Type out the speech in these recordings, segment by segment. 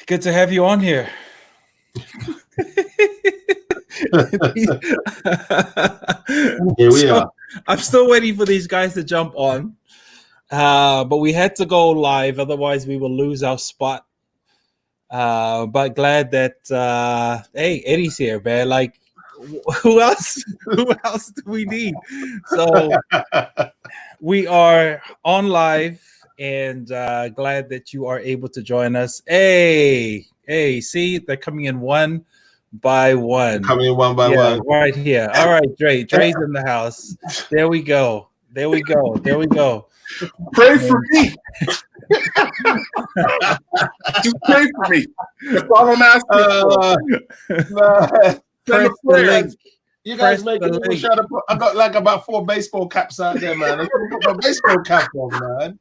Good to have you on here. Here we are. I'm still waiting for these guys to jump on, but we had to go live, otherwise we will lose our spot. But glad that hey, Eddie's here, man. Like, who else? Who else do we need? So we are on live, and glad that you are able to join us. Hey, see, they're coming in one by one. Coming in one by one. Right here. All right, Dre. Dre's in the house. There we go. There we go. There we go. Pray for me. Just pray for me. That's all I'm asking for. Press the link. You guys make it. Shut up. I got like about 4 baseball caps out there, man. I'm gonna put my baseball cap on, man.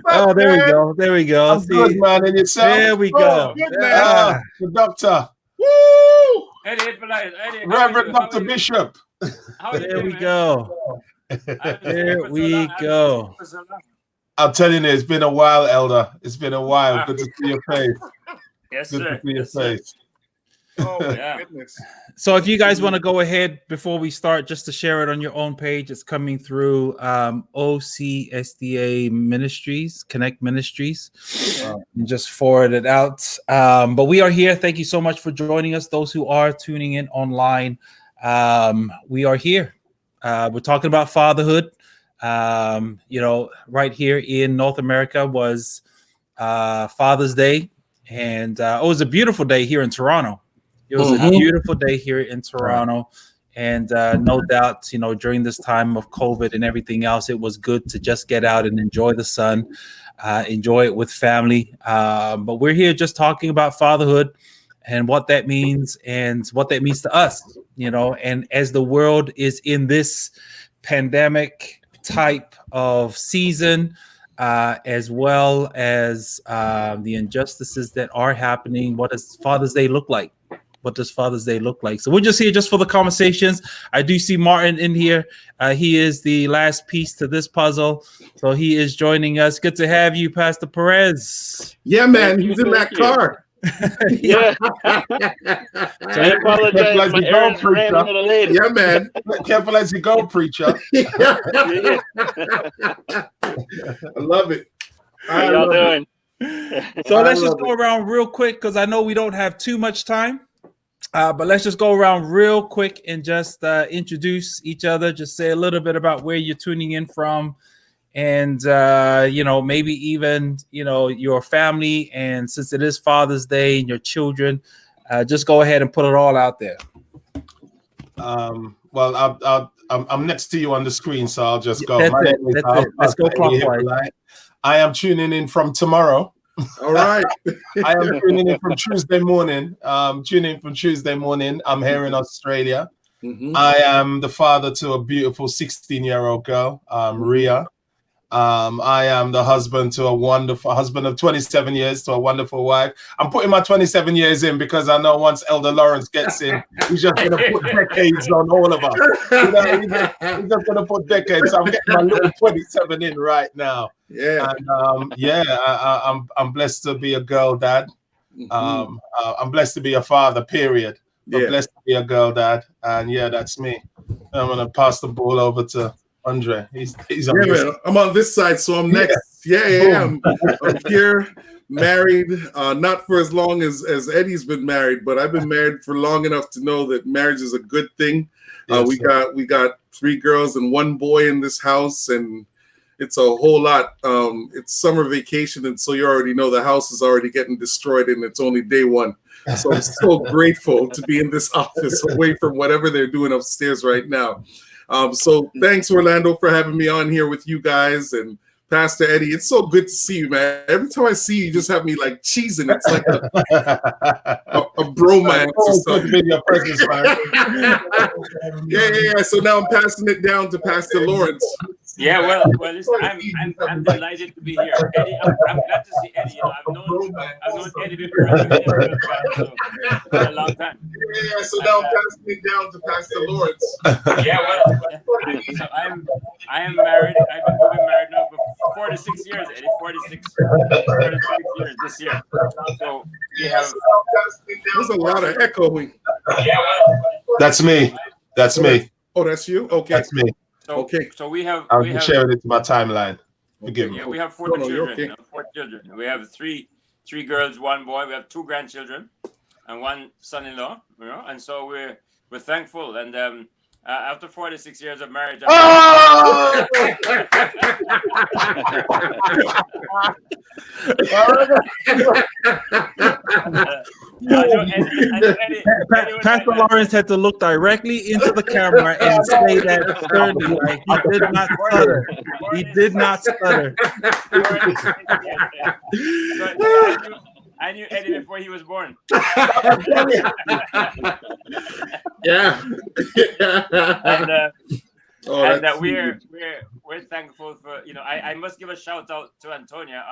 Oh, there we go. There we go. I'm good, man. And yourself? There we go. The doctor. Woo! Eddie, Reverend Dr. Bishop. There we go. There we go. I'm telling you, it's been a while, Elder. It's been a while. Good to see your face. Yes, Good sir. to see your face. Oh, my goodness. So if you guys want to go ahead before we start, just to share it on your own page, it's coming through OCSDA Ministries, Connect Ministries. And just forward it out. But we are here. Thank you so much for joining us. Those who are tuning in online, we are here. We're talking about fatherhood. Right here in North America was Father's Day. And it was a beautiful day here in Toronto. It was a beautiful day here in Toronto. And no doubt, during this time of COVID and everything else, it was good to just get out and enjoy the sun, enjoy it with family. But we're here just talking about fatherhood and what that means and what that means to us, and as the world is in this pandemic type of season, as well as the injustices that are happening. What does Father's Day look like? What does Father's Day look like? So we're just here just for the conversations. I do see Martin in here. He is the last piece to this puzzle. So he is joining us. Good to have you, Pastor Perez. Yeah, man. He's in that car. Yeah. I apologize. My errands ran a little late. Yeah, man. Careful as you go, preacher. Yeah. I love it. How y'all doing? So let's just go around real quick because I know we don't have too much time. But let's just go around real quick and just introduce each other. Just say a little bit about where you're tuning in from. And, maybe even, your family. And since it is Father's Day and your children, just go ahead and put it all out there. Well, I'm next to you on the screen, so I'll just go. Let's go clockwise. I am tuning in from tomorrow. All right. I am tuning in from Tuesday morning. I'm here in Australia. Mm-hmm. I am the father to a beautiful 16-year-old girl, Ria. I am the husband to a wonderful husband of 27 years to a wonderful wife. I'm putting my 27 years in because I know once Elder Lawrence gets in, he's just going to put decades on all of us. He's just going to put decades. So I'm getting my little 27 in right now. Yeah. And I'm blessed to be a girl dad. I'm blessed to be a father, period. I'm blessed to be a girl dad. And that's me. I'm going to pass the ball over to Andre. He's man. I'm on this side, so I'm next. I'm here, married, not for as long as Eddie's been married, but I've been married for long enough to know that marriage is a good thing. We got 3 girls and 1 boy in this house, and it's a whole lot. It's summer vacation, and so you already know the house is already getting destroyed, and it's only day 1. So I'm so grateful to be in this office away from whatever they're doing upstairs right now. So thanks, Orlando, for having me on here with you guys, and Pastor Eddie. It's so good to see you, man. Every time I see you, you just have me like cheesing. It's like a bromance or something. Yeah. So now I'm passing it down to Pastor Lawrence. Yeah, well, listen, I'm delighted to be here, Eddie. I'm glad to see Eddie. You know, I've known Eddie before he was in the band, so for a long time. Yeah, so now pass me down to Pastor Lawrence. Yeah, well, so I am married. We've been married now for 46 years, Eddie. 46 years this year. So we have. There's a lot of echoing. Yeah, well, That's me. That's me. Oh, that's you. Okay, That's me. Okay. So we have. I'm sharing it to my timeline. Forgive me. Yeah, we have four No, children. okay. You know, 4 children. We have three girls, 1 boy. We have 2 grandchildren, and 1 son-in-law. You know, and so we're thankful. And after 46 years of marriage, Pastor Lawrence had to look directly into the camera and say that sternly, like he did not stutter. He did not stutter. I knew Eddie before he was born. Yeah. And we're thankful for, you know, I must give a shout out to Antonia,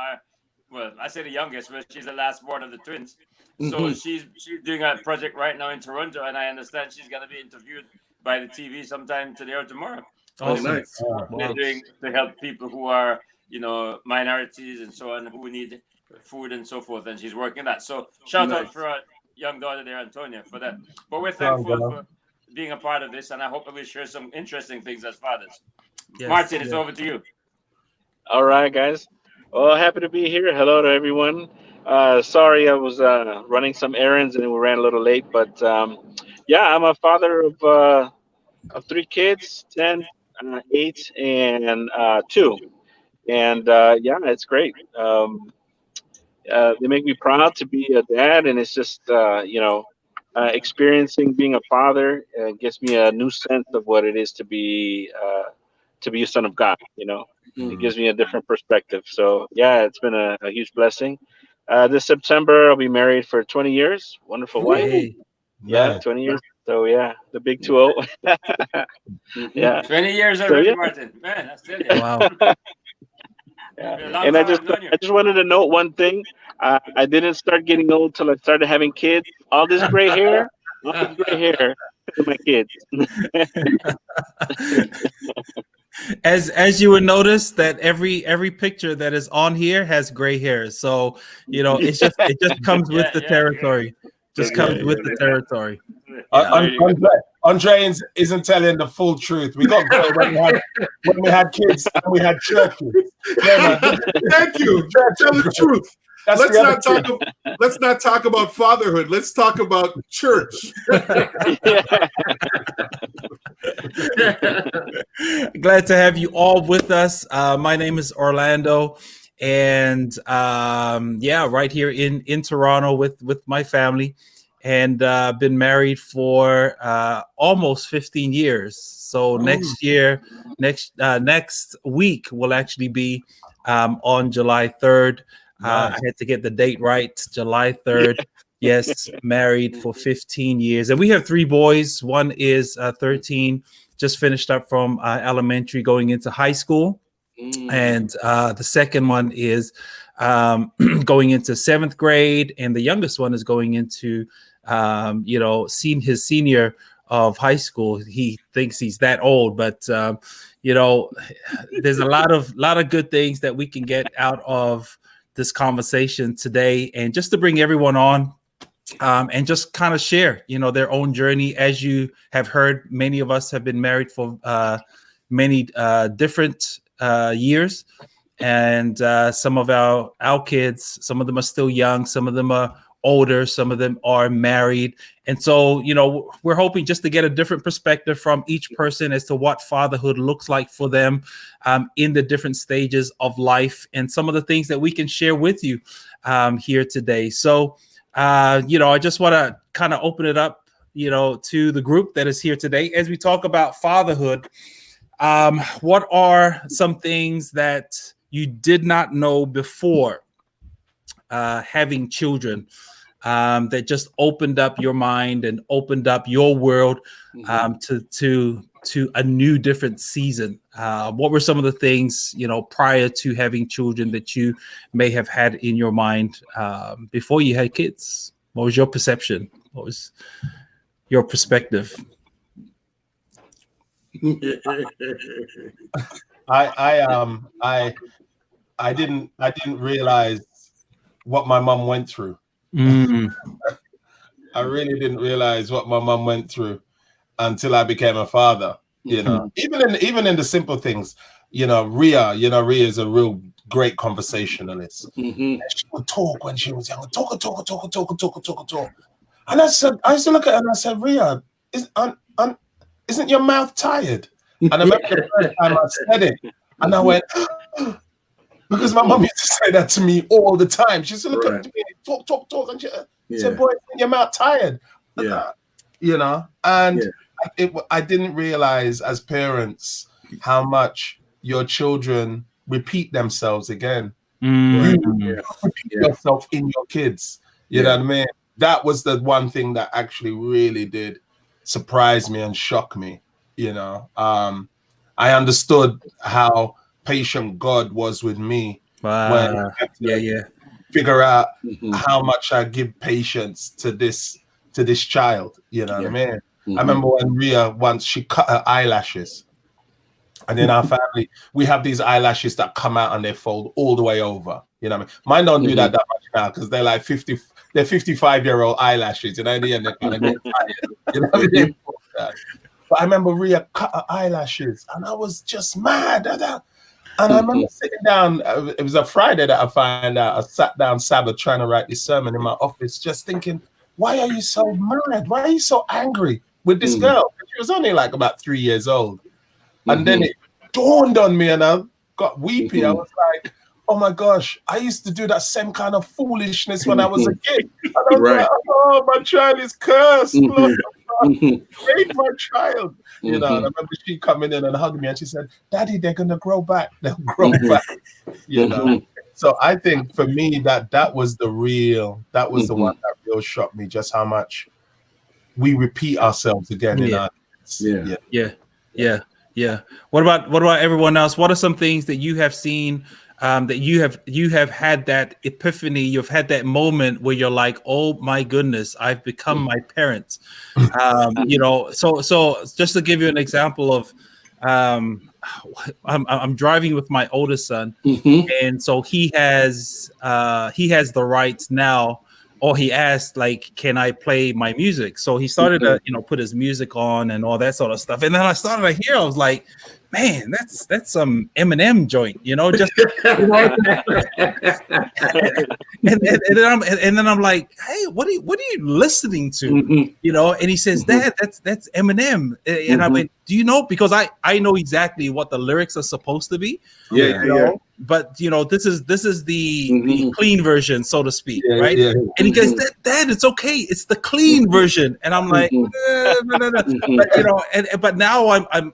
I say the youngest, but she's the last born of the twins. So she's doing a project right now in Toronto, and I understand she's going to be interviewed by the TV sometime today or tomorrow. Oh, nice. They're doing to help people who are, you know, minorities and so on, who need food and so forth, and she's working that. So shout out for our young daughter there, Antonia, for that. But we're thankful for being a part of this, and I hope that we share some interesting things as fathers. Yes, Martin, it's over to you. All right, guys. Well, happy to be here. Hello to everyone. Sorry, I was running some errands and we ran a little late, but yeah, I'm a father of 3 kids, 10, 8, and 2. And yeah, it's great. They make me proud to be a dad, and it's just you know, experiencing being a father gives me a new sense of what it is to be a son of God. You know, it gives me a different perspective. So yeah, it's been a huge blessing. This September, I'll be married for 20 years. Wonderful wife. Hey. Yeah, 20 years. So yeah, the big 2-0. Yeah, 20 years already, Martin. Man, that's brilliant. Wow. Yeah. And I just wanted to note one thing. I didn't start getting old till I started having kids. All this gray hair to my kids. As you would notice that every picture that is on here has gray hair. So, you know, it just comes with the territory. Just comes with the territory. Andre isn't telling the full truth. We got gray when we had kids and we had churches. Yeah, thank you. Tell the truth. Let's not talk about fatherhood. Let's talk about church. Glad to have you all with us. My name is Orlando, and yeah, right here in Toronto with my family, and been married for almost 15 years. So next week will actually be on July 3rd. I had to get the date right. July 3rd. Yes, married for 15 years. And we have 3 boys. One is 13, just finished up from elementary, going into high school. And the second one is going into 7th grade. And the youngest one is going into, you know, his senior of high school. He thinks he's that old, but, you know, there's a lot of good things that we can get out of this conversation today, and just to bring everyone on and just kind of share, you know, their own journey. As you have heard, many of us have been married for many different years, and some of our kids, some of them are still young, some of them are older, some of them are married. And so, you know, we're hoping just to get a different perspective from each person as to what fatherhood looks like for them in the different stages of life, and some of the things that we can share with you here today. So, you know, I just want to kind of open it up, you know, to the group that is here today as we talk about fatherhood. What are some things that you did not know before having children? that just opened up your mind and opened up your world to a new, different season? What were some of the things, prior to having children that you may have had in your mind before you had kids? What was your perception? What was your perspective? I didn't realize what my mom went through. I really didn't realize what my mom went through until I became a father. Even in the simple things, Rhea is a real great conversationalist. She would talk when she was young, talk. And I used to look at her and I said, Rhea, isn't your mouth tired? And I remember the first time I said it, and I went, because my mom used to say that to me all the time. She used to look at me, talk, and she said, boy, isn't your mouth tired? I didn't realize as parents how much your children repeat themselves again. You repeat yourself in your kids. You know what I mean? That was the one thing that actually really did surprise me and shock me. I understood how patient God was with me when I had to figure out how much I give patience to this child. You know what I mean? I remember when Rhea once she cut her eyelashes, and in our family we have these eyelashes that come out and they fold all the way over. You know what I mean? Mine don't do that much now because they're like 55-year-old eyelashes, and in the end they're kind of get tired. You know what I mean? But I remember Rhea cut her eyelashes, and I was just mad at that. And I remember sitting down, it was a Friday that I found out, I sat down Sabbath trying to write this sermon in my office, just thinking, why are you so mad? Why are you so angry with this girl? She was only like about 3 years old. And then it dawned on me and I got weepy. I was like, oh my gosh, I used to do that same kind of foolishness when I was a kid. And I was like, oh, my child is cursed. Lord, save my child. And I remember she coming in and hugging me and she said, Daddy, they're going to grow back. They'll grow back. So I think for me that was the one that real shocked me, just how much we repeat ourselves again in our What about everyone else? What are some things that you have seen that you have had that epiphany, you've had that moment where you're like, oh my goodness, I've become my parents. So just to give you an example of I'm driving with my oldest son, and so he has the rights now, or he asked, like, can I play my music? So he started to put his music on and all that sort of stuff. And then I started to hear, I was like, man, that's some Eminem joint, just and then I'm like, hey, what are you listening to? And he says, Dad, that's Eminem. And I went, do you know? Because I know exactly what the lyrics are supposed to be. But this is the clean version, so to speak, right? And he goes, Dad, it's okay, it's the clean version. And I'm like, no. But now I'm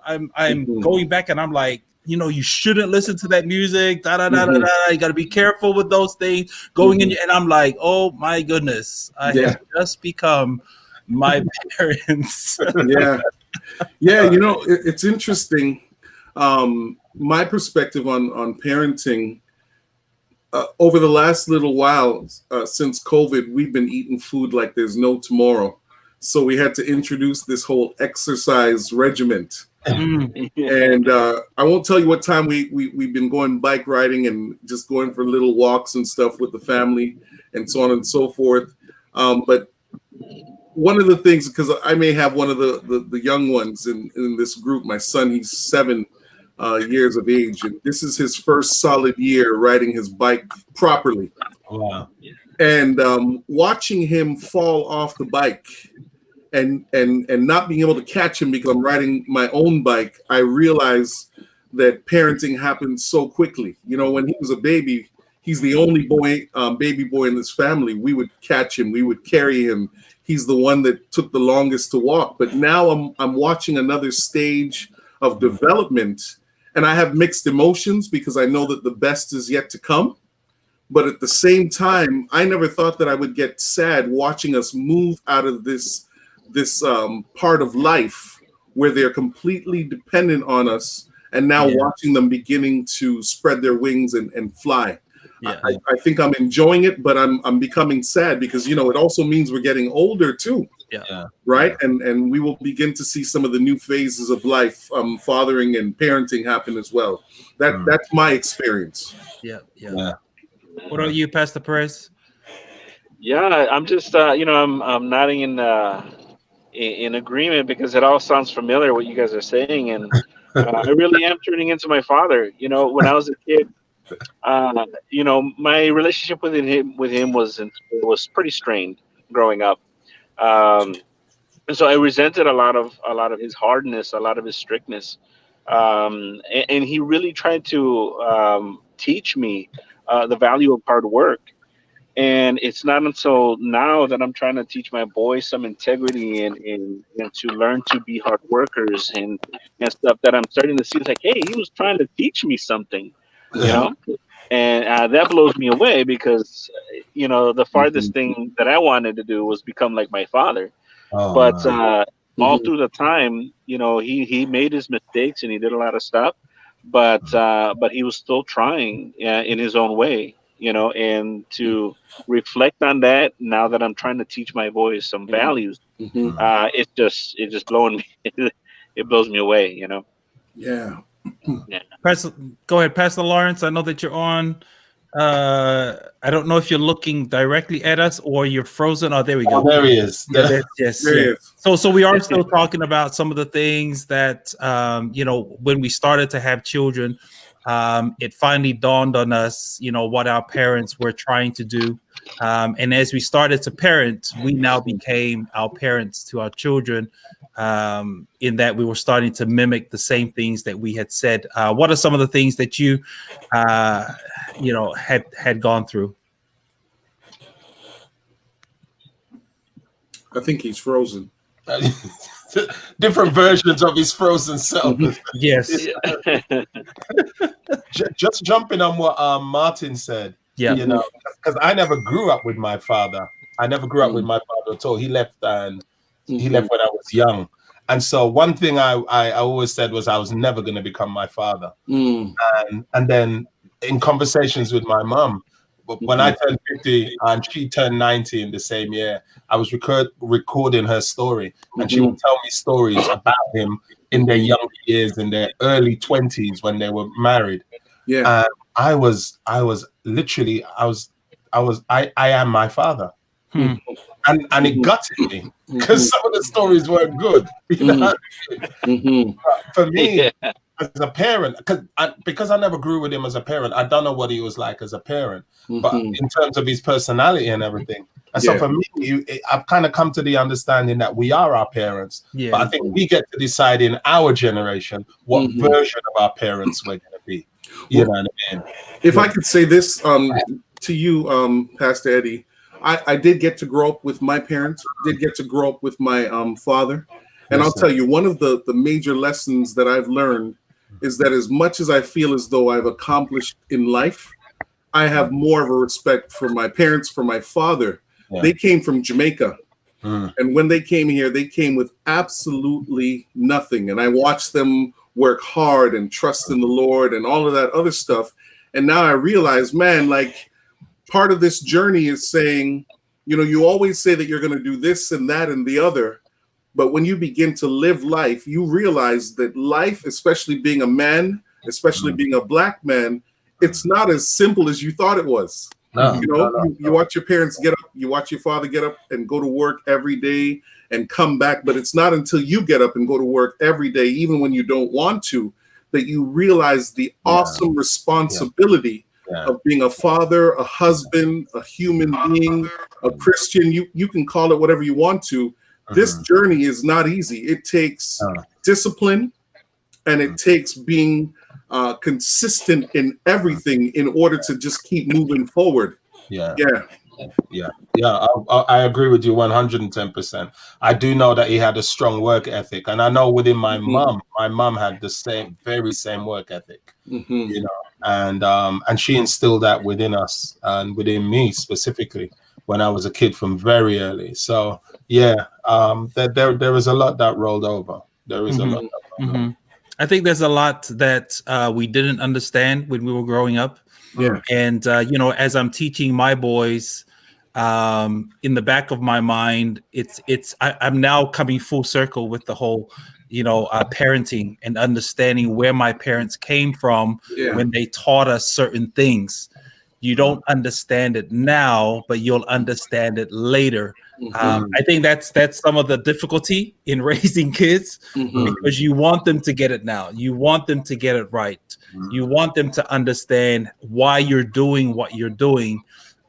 going back and I'm like, you shouldn't listen to that music. You got to be careful with those things going in. And I'm like, oh my goodness, I have just become my parents. It's interesting. My perspective on parenting over the last little while, since COVID, we've been eating food like there's no tomorrow. So we had to introduce this whole exercise regiment. And I won't tell you what time we've been going bike riding and just going for little walks and stuff with the family and so on and so forth. But one of the things, because I may have one of the young ones in this group, my son, he's 7 years of age, and this is his first solid year riding his bike properly. Wow. And watching him fall off the bike and not being able to catch him because I'm riding my own bike, I realized that parenting happens so quickly. When he was a baby, he's the only baby boy in this family. We would catch him, we would carry him. He's the one that took the longest to walk. But now I'm watching another stage of development, and I have mixed emotions because I know that the best is yet to come. But at the same time, I never thought that I would get sad watching us move out of this part of life where they're completely dependent on us, and now watching them beginning to spread their wings and fly. Yeah. I think I'm enjoying it, but I'm becoming sad because, you know, it also means we're getting older too. Yeah. Right. And we will begin to see some of the new phases of life, fathering and parenting happen as well. That's my experience. Yeah. What about you, Pastor Perez? Yeah, I'm just I'm nodding in agreement because it all sounds familiar what you guys are saying, and I really am turning into my father. You know, when I was a kid, my relationship with him was pretty strained growing up, and so I resented a lot of his hardness, a lot of his strictness, and he really tried to teach me the value of hard work. And it's not until now that I'm trying to teach my boys some integrity and to learn to be hard workers and stuff that I'm starting to see. It's like, hey, he was trying to teach me something, you know? And that blows me away because, the farthest thing that I wanted to do was become like my father. But all through the time, he made his mistakes and he did a lot of stuff, but he was still trying in his own way. And to reflect on that now that I'm trying to teach my boys some values, it's just blowing me. It blows me away, Yeah. Go ahead, Pastor Lawrence. I know that you're on. I don't know if you're looking directly at us or you're frozen. Oh, there we go. Oh, there he is. Yeah, yes. There he is. So we are still talking about some of the things that when we started to have children, it finally dawned on us, what our parents were trying to do. And as we started to parent, we now became our parents to our children, in that we were starting to mimic the same things that we had said. What are some of the things that you, had gone through? I think he's frozen. Different versions of his frozen self. Yes. Just jumping on what Martin said. Yeah. Because I never grew up with my father. I never grew up with my father at all. He left he left when I was young. And so one thing I always said was I was never going to become my father. And then in conversations with my mom, when I turned 50 and she turned 90 in the same year, I was recording her story, and she would tell me stories about him in their young years, in their early 20s when they were married. Yeah. And I am my father. And it gutted me because some of the stories weren't good. For me, as a parent, because I never grew with him as a parent, I don't know what he was like as a parent, but in terms of his personality and everything. And so for me, I've kind of come to the understanding that we are our parents, but I think we get to decide in our generation what version of our parents we're going to be. You know what I mean? If I could say this to you, Pastor Eddie, I did get to grow up with my parents, did get to grow up with my father. And I'll tell you, one of the major lessons that I've learned is that as much as I feel as though I've accomplished in life, I have more of a respect for my parents, for my father. They came from Jamaica. And when they came here, they came with absolutely nothing. And I watched them work hard and trust in the Lord and all of that other stuff. And now I realize, man, like, part of this journey is saying, you always say that you're going to do this and that and the other. But when you begin to live life, you realize that life, especially being a man, especially being a black man, it's not as simple as you thought it was. You watch your parents get up, you watch your father get up and go to work every day and come back. But it's not until you get up and go to work every day, even when you don't want to, that you realize the awesome responsibility of being a father, a husband, a human being, a Christian. You can call it whatever you want to. This journey is not easy. It takes discipline, and it takes being consistent in everything in order to just keep moving forward. I agree with you 110%. I do know that he had a strong work ethic, and I know within my mom had the very same work ethic. and she instilled that within us and within me specifically when I was a kid from very early. So yeah, there is a lot that rolled over. There is a lot. I think there's a lot that we didn't understand when we were growing up. Yeah. And as I'm teaching my boys, in the back of my mind, I'm now coming full circle with the whole, parenting and understanding where my parents came from when they taught us certain things. You don't understand it now, but you'll understand it later. I think that's some of the difficulty in raising kids, because you want them to get it now. You want them to get it right. You want them to understand why you're doing what you're doing.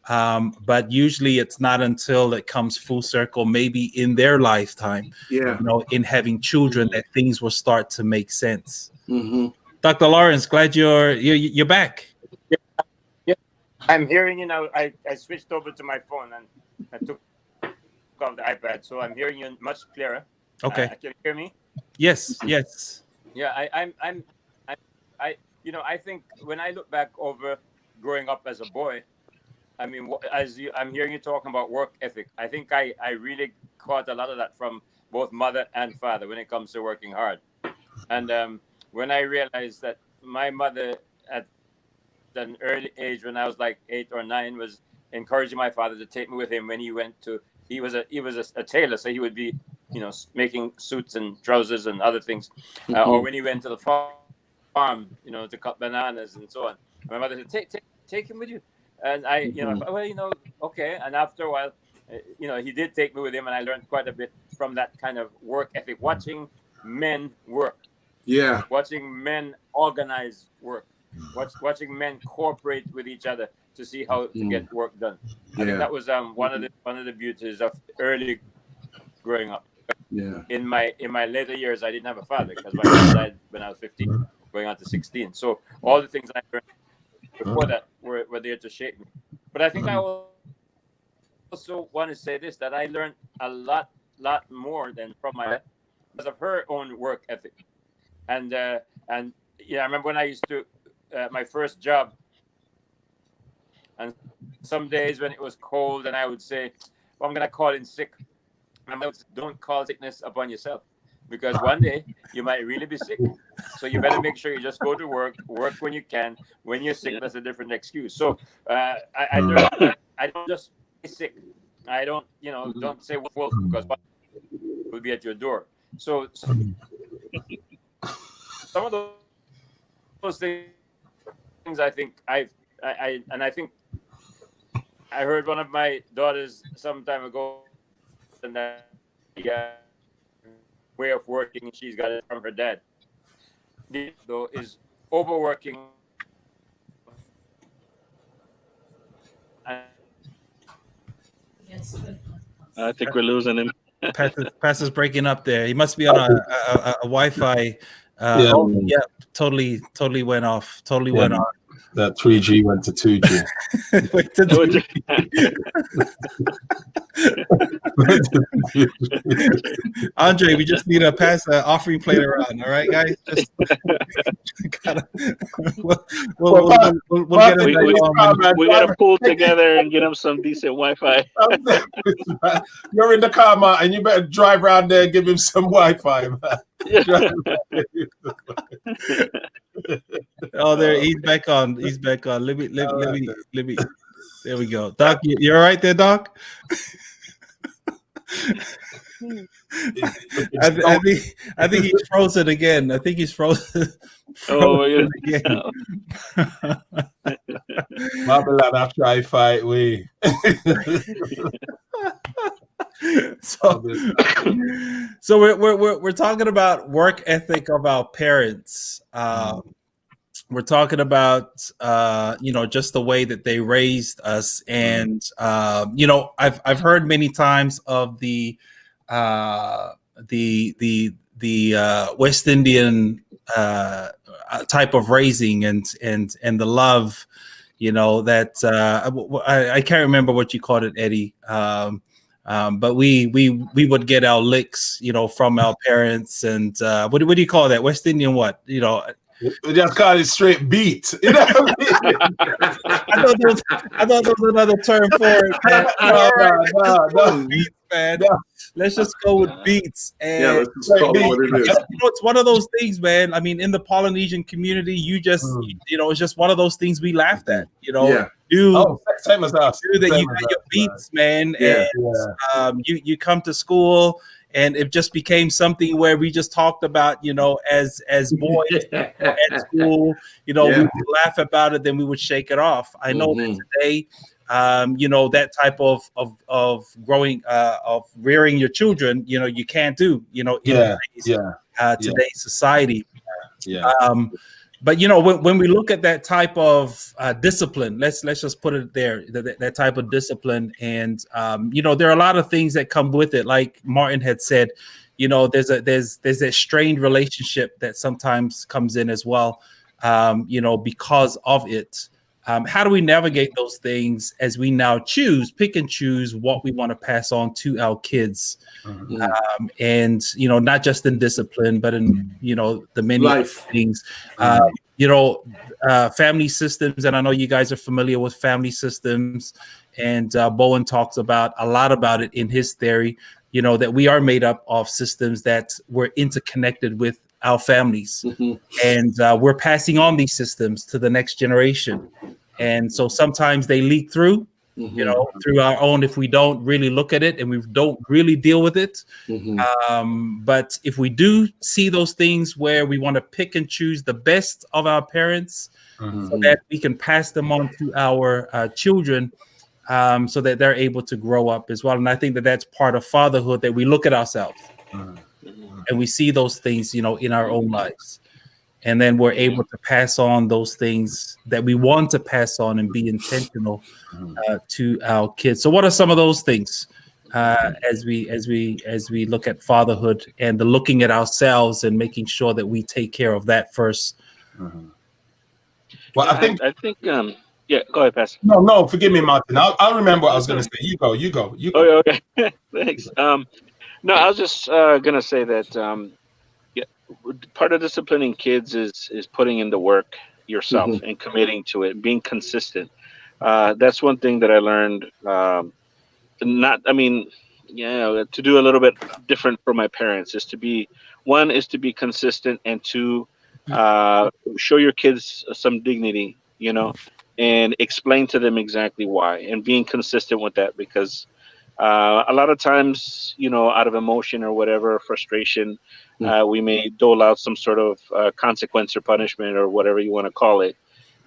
But usually it's not until it comes full circle, maybe in their lifetime, in having children, that things will start to make sense. Dr. Lawrence, glad you're back. Yeah, I'm hearing you now. I switched over to my phone and I took off the iPad, so I'm hearing you much clearer. Okay. Can you hear me? Yes. Yeah, I think when I look back over growing up as a boy, I mean, I'm hearing you talking about work ethic. I think I really caught a lot of that from both mother and father when it comes to working hard. And when I realized that my mother at an early age, when I was like 8 or 9, was encouraging my father to take me with him when he went to. He was a tailor, so he would be, making suits and trousers and other things, or when he went to the farm, to cut bananas and so on. My mother said, "Take him with you." And I okay. And after a while, he did take me with him, and I learned quite a bit from that kind of work ethic, watching men work. Yeah. Watching men organize work. Watching men cooperate with each other to see how to get work done. I think that was one of the beauties of early growing up. Yeah. In my later years, I didn't have a father because my father died when I was 15, going on to 16. So all the things I learned before that were there to shape me. But I think I also want to say this, that I learned a lot more than from my dad because of her own work ethic. And I remember when I used to my first job, and some days when it was cold, and I would say, "Well, I'm gonna call in sick." And I would say, "Don't call sickness upon yourself, because one day you might really be sick. So you better make sure you just go to work when you can. When you're sick, that's a different excuse." So I learned that I don't just be sick. I don't, don't say wolf because one will be at your door. So some of those things I think I think I heard one of my daughters some time ago, and that way of working she's got it from her dad. Though is overworking. I think we're losing him. Pastor's breaking up there. He must be on a Wi-Fi. Totally went off. Went off. That 3G went to 2G. Andre, we just need to pass the offering plate around. All right, guys. Just we'll get it. We got to pull together and get him some decent Wi-Fi. You're in the car, man, and you better drive around there and give him some Wi-Fi, man. Oh, there, he's back on. Let me. There we go. Doc, you all right there, Doc? I think he's frozen again. I think he's frozen. Again. Babylon after I fight we. So we're talking about work ethic of our parents. We're talking about just the way that they raised us, and I've heard many times of the West Indian type of raising and the love, that I can't remember what you called it, Eddie. But we would get our licks, from our parents, and what do you call that? West Indian what? We just call it straight beat. You know what I mean? I thought there was another term for it, man. No. Beats, man. No. Let's just go with beats. And Yeah, let's just call it what it is. it's one of those things, man. I mean, in the Polynesian community, it's just one of those things we laughed at. Yeah. Same as us. You got your beats, man. Yeah. And you come to school, and it just became something where we just talked about, as boys at school, we would laugh about it, then we would shake it off. I know that today, that type of growing, of rearing your children, you can't do, in today's society. Yeah. But when we look at that type of discipline, let's just put it there, that type of discipline, and there are a lot of things that come with it. Like Martin had said, there's that strained relationship that sometimes comes in as well, because of it. How do we navigate those things as we now pick and choose what we want to pass on to our kids? And not just in discipline, but in the many life things. Family systems, and I know you guys are familiar with family systems, and Bowen talks a lot about it in his theory. That we are made up of systems that we're interconnected with our families, and we're passing on these systems to the next generation. And so sometimes they leak through, through our own, if we don't really look at it and we don't really deal with it. But if we do see those things where we want to pick and choose the best of our parents, so that we can pass them on to our children, so that they're able to grow up as well. And I think that that's part of fatherhood, that we look at ourselves and we see those things, in our own lives. And then we're able to pass on those things that we want to pass on and be intentional to our kids. So what are some of those things as we look at fatherhood and the looking at ourselves and making sure that we take care of that first? Well, I think yeah, go ahead, Pastor. No, forgive me, Martin. I'll remember what I was going to say. You go. Oh, okay. Thanks. No, I was just going to say that part of disciplining kids is putting in the work yourself and committing to it, being consistent. That's one thing that I learned. To do a little bit different from my parents is to be consistent, and two, show your kids some dignity, and explain to them exactly why, and being consistent with that, because a lot of times, out of emotion or whatever, frustration, we may dole out some sort of consequence or punishment or whatever you want to call it,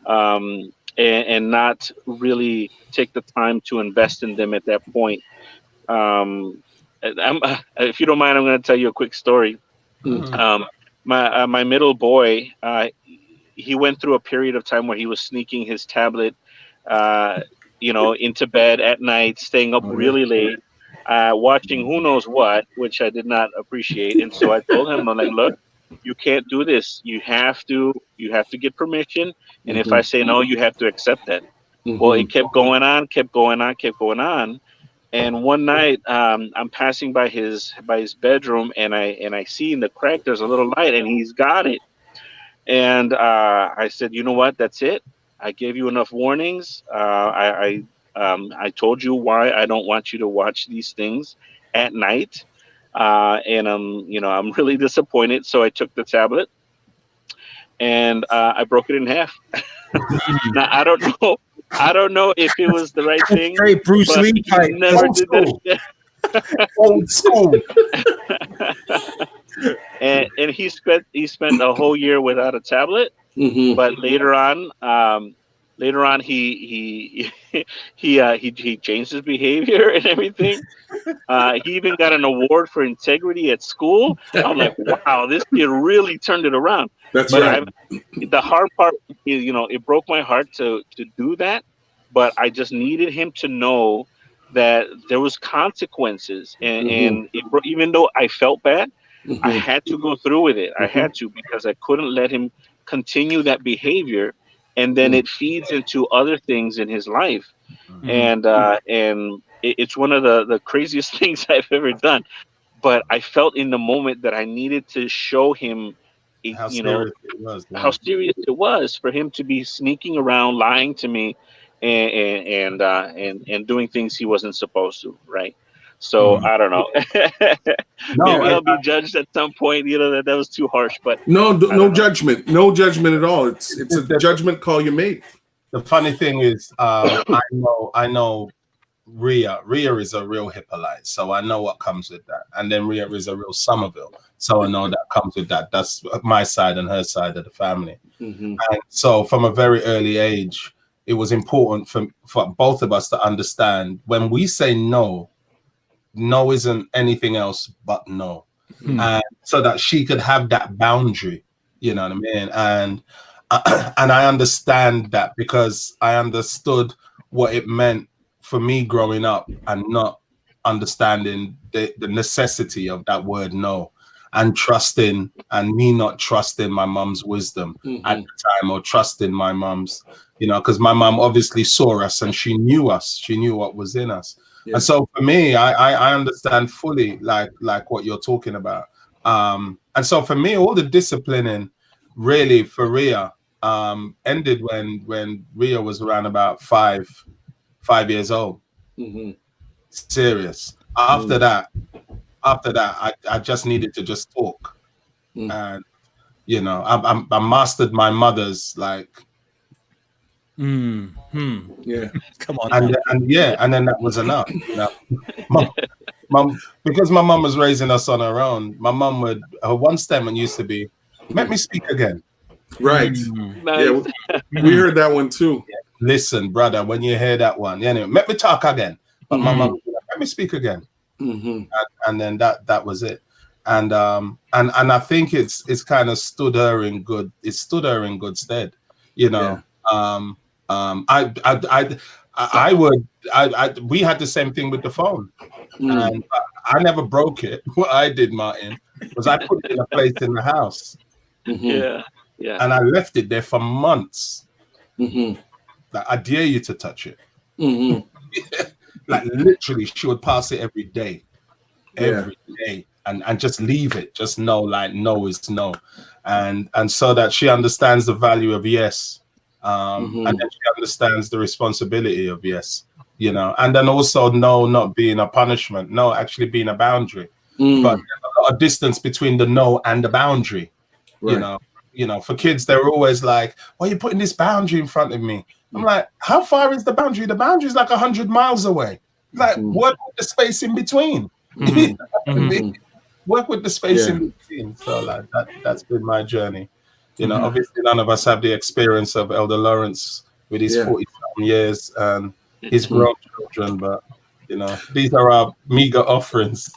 and not really take the time to invest in them at that point. If you don't mind, I'm going to tell you a quick story. My middle boy, he went through a period of time where he was sneaking his tablet into bed at night, staying up really late, watching who knows what, which I did not appreciate. And so I told him, I'm like, look, you can't do this. You have to get permission. And if I say no, you have to accept that. Well, it kept going on. And one night, I'm passing by his bedroom, and I see in the crack there's a little light, and he's got it. And I said, you know what? That's it. I gave you enough warnings. I told you why I don't want you to watch these things at night, and I'm really disappointed. So I took the tablet and I broke it in half. Now I don't know if it was the right thing. Great Bruce Lee type. Never did that. Old school. and he spent a whole year without a tablet. But later on, he changed his behavior and everything. He even got an award for integrity at school. I'm like, wow, this kid really turned it around. That's right. The hard part is, it broke my heart to do that, but I just needed him to know that there was consequences, and even though I felt bad, I had to go through with it. I had to, because I couldn't let him continue that behavior, and then it feeds into other things in his life. And it's one of the craziest things I've ever done. But I felt in the moment that I needed to show him, How you know, serious it was. how Yeah. serious it was for him to be sneaking around, lying to me, and doing things he wasn't supposed to, right? So Mm. I don't know. No, Maybe Yeah. I'll be judged at some point. You know that was too harsh, but No, I no don't know. judgment, no judgment at all. It's a judgment call you made. the funny thing is, I know Rhea is a real Hypolite, so I know what comes with that. And then Rhea is a real Somerville, so I know that comes with that. That's my side and her side of the family. Mm-hmm. And so from a very early age, it was important for both of us to understand when we say no, no isn't anything else but no. And so that she could have that boundary, you know what I mean? And and I understand that because I understood what it meant for me growing up and not understanding the necessity of that word no, and trusting, and me not trusting my mum's wisdom at the time, or trusting my mum's, you know, because my mum obviously saw us and she knew us, she knew what was in us. Yeah. And so for me, I understand fully like what you're talking about. And so for me, all the disciplining really for Rhea ended when Rhea was around about 5 years old. Mm-hmm. Serious. After that, I just needed to just talk. Mm. And you know, I mastered my mother's like Yeah. Come on. and yeah, and then that was enough, you know. Mum, because my mum was raising us on her own, my mum would, her one statement used to be, "Let me speak again." Right. Nice. Yeah, we heard that one too. Listen, brother, when you hear that one, anyway, let me talk again. But my mum would be like, "Let me speak again." Mm-hmm. And then that was it. And I think it's kind of stood her in good. It stood her in good stead, you know. We had the same thing with the phone, and I never broke it. What I did, Martin, was I put it in a place in the house, Yeah. Yeah. and I left it there for months. Mm-hmm. Like, I dare you to touch it. Mm-hmm. Like literally, she would pass it every day, Yeah. and just leave it. Just know, like no is no, and so that she understands the value of yes, and then she understands the responsibility of yes, you know, and then also no not being a punishment, no actually being a boundary, but there's a lot of distance between the no and the boundary, you Right. know. You know, for kids, they're always like, "Why are you putting this boundary in front of me?" I'm like, "How far is the boundary? The boundary is like 100 miles away. Like, work with the space in between. Work with the space in between." So, like, that's been my journey. You know, obviously, none of us have the experience of Elder Lawrence with his 40-something years and his grown children, but you know, these are our meager offerings.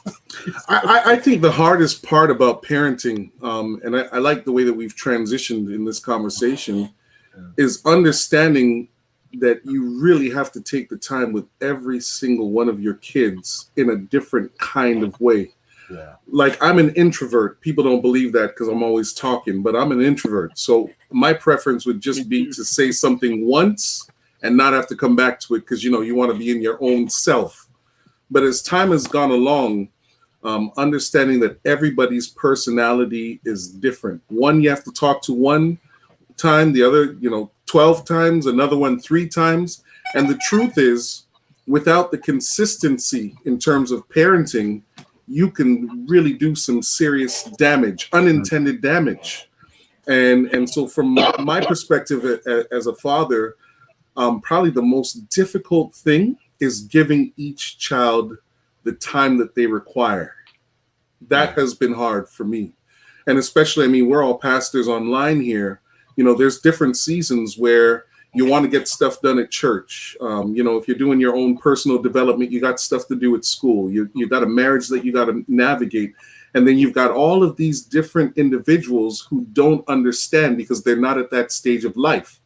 I think the hardest part about parenting, and I like the way that we've transitioned in this conversation, is understanding that you really have to take the time with every single one of your kids in a different kind of way. Yeah. Like, I'm an introvert. People don't believe that because I'm always talking, but I'm an introvert. So my preference would just be to say something once and not have to come back to it because, you know, you want to be in your own self. But as time has gone along, understanding that everybody's personality is different. One you have to talk to one time, the other, 12 times, another one 3 times. And the truth is, without the consistency in terms of parenting, you can really do some serious damage, unintended damage. And so from my perspective as a father, probably the most difficult thing is giving each child the time that they require. That has been hard for me. And especially, I mean, we're all pastors online here. You know, there's different seasons where you want to get stuff done at church. If you're doing your own personal development, you got stuff to do at school. You got a marriage that you got to navigate. And then you've got all of these different individuals who don't understand because they're not at that stage of life.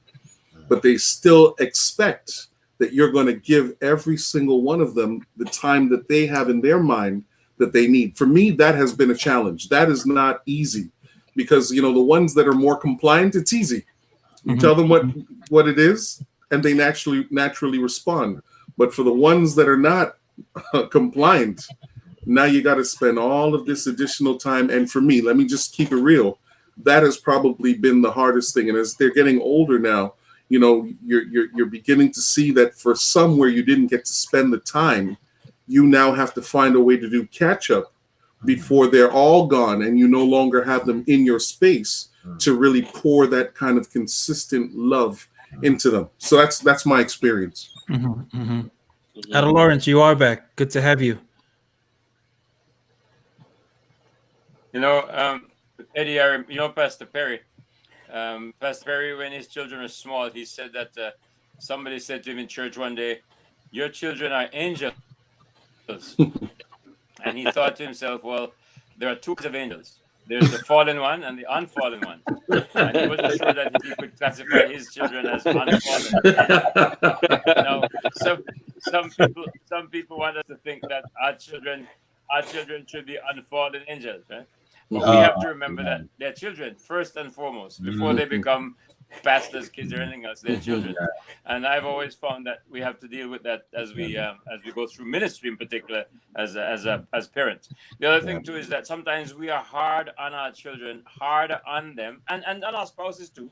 But they still expect that you're going to give every single one of them the time that they have in their mind that they need. For me, that has been a challenge. That is not easy because, the ones that are more compliant, it's easy. You tell them what it is and they naturally respond. But for the ones that are not compliant, now you got to spend all of this additional time. And for me, let me just keep it real. that has probably been the hardest thing. And as they're getting older now, you know, you're beginning to see that for some where you didn't get to spend the time, you now have to find a way to do catch up before they're all gone and you no longer have them in your space to really pour that kind of consistent love into them. So that's my experience. Errol Lawrence, you are back. Good to have you. You know, Eddie, you know, Pastor Perry. Pastor Perry, when his children were small, he said that somebody said to him in church one day, "Your children are angels." And he thought to himself, well, there are two kinds of angels. There's the fallen one and the unfallen one. And he wasn't sure that he could classify his children as unfallen. Now, some people want us to think that our children should be unfallen angels, right? But we have to remember that they're children first and foremost before they become pastors, kids, or anything else. They're children, and I've always found that we have to deal with that as we go through ministry, in particular, as parents. The other thing too is that sometimes we are hard on our children, harder on them, and on our spouses too,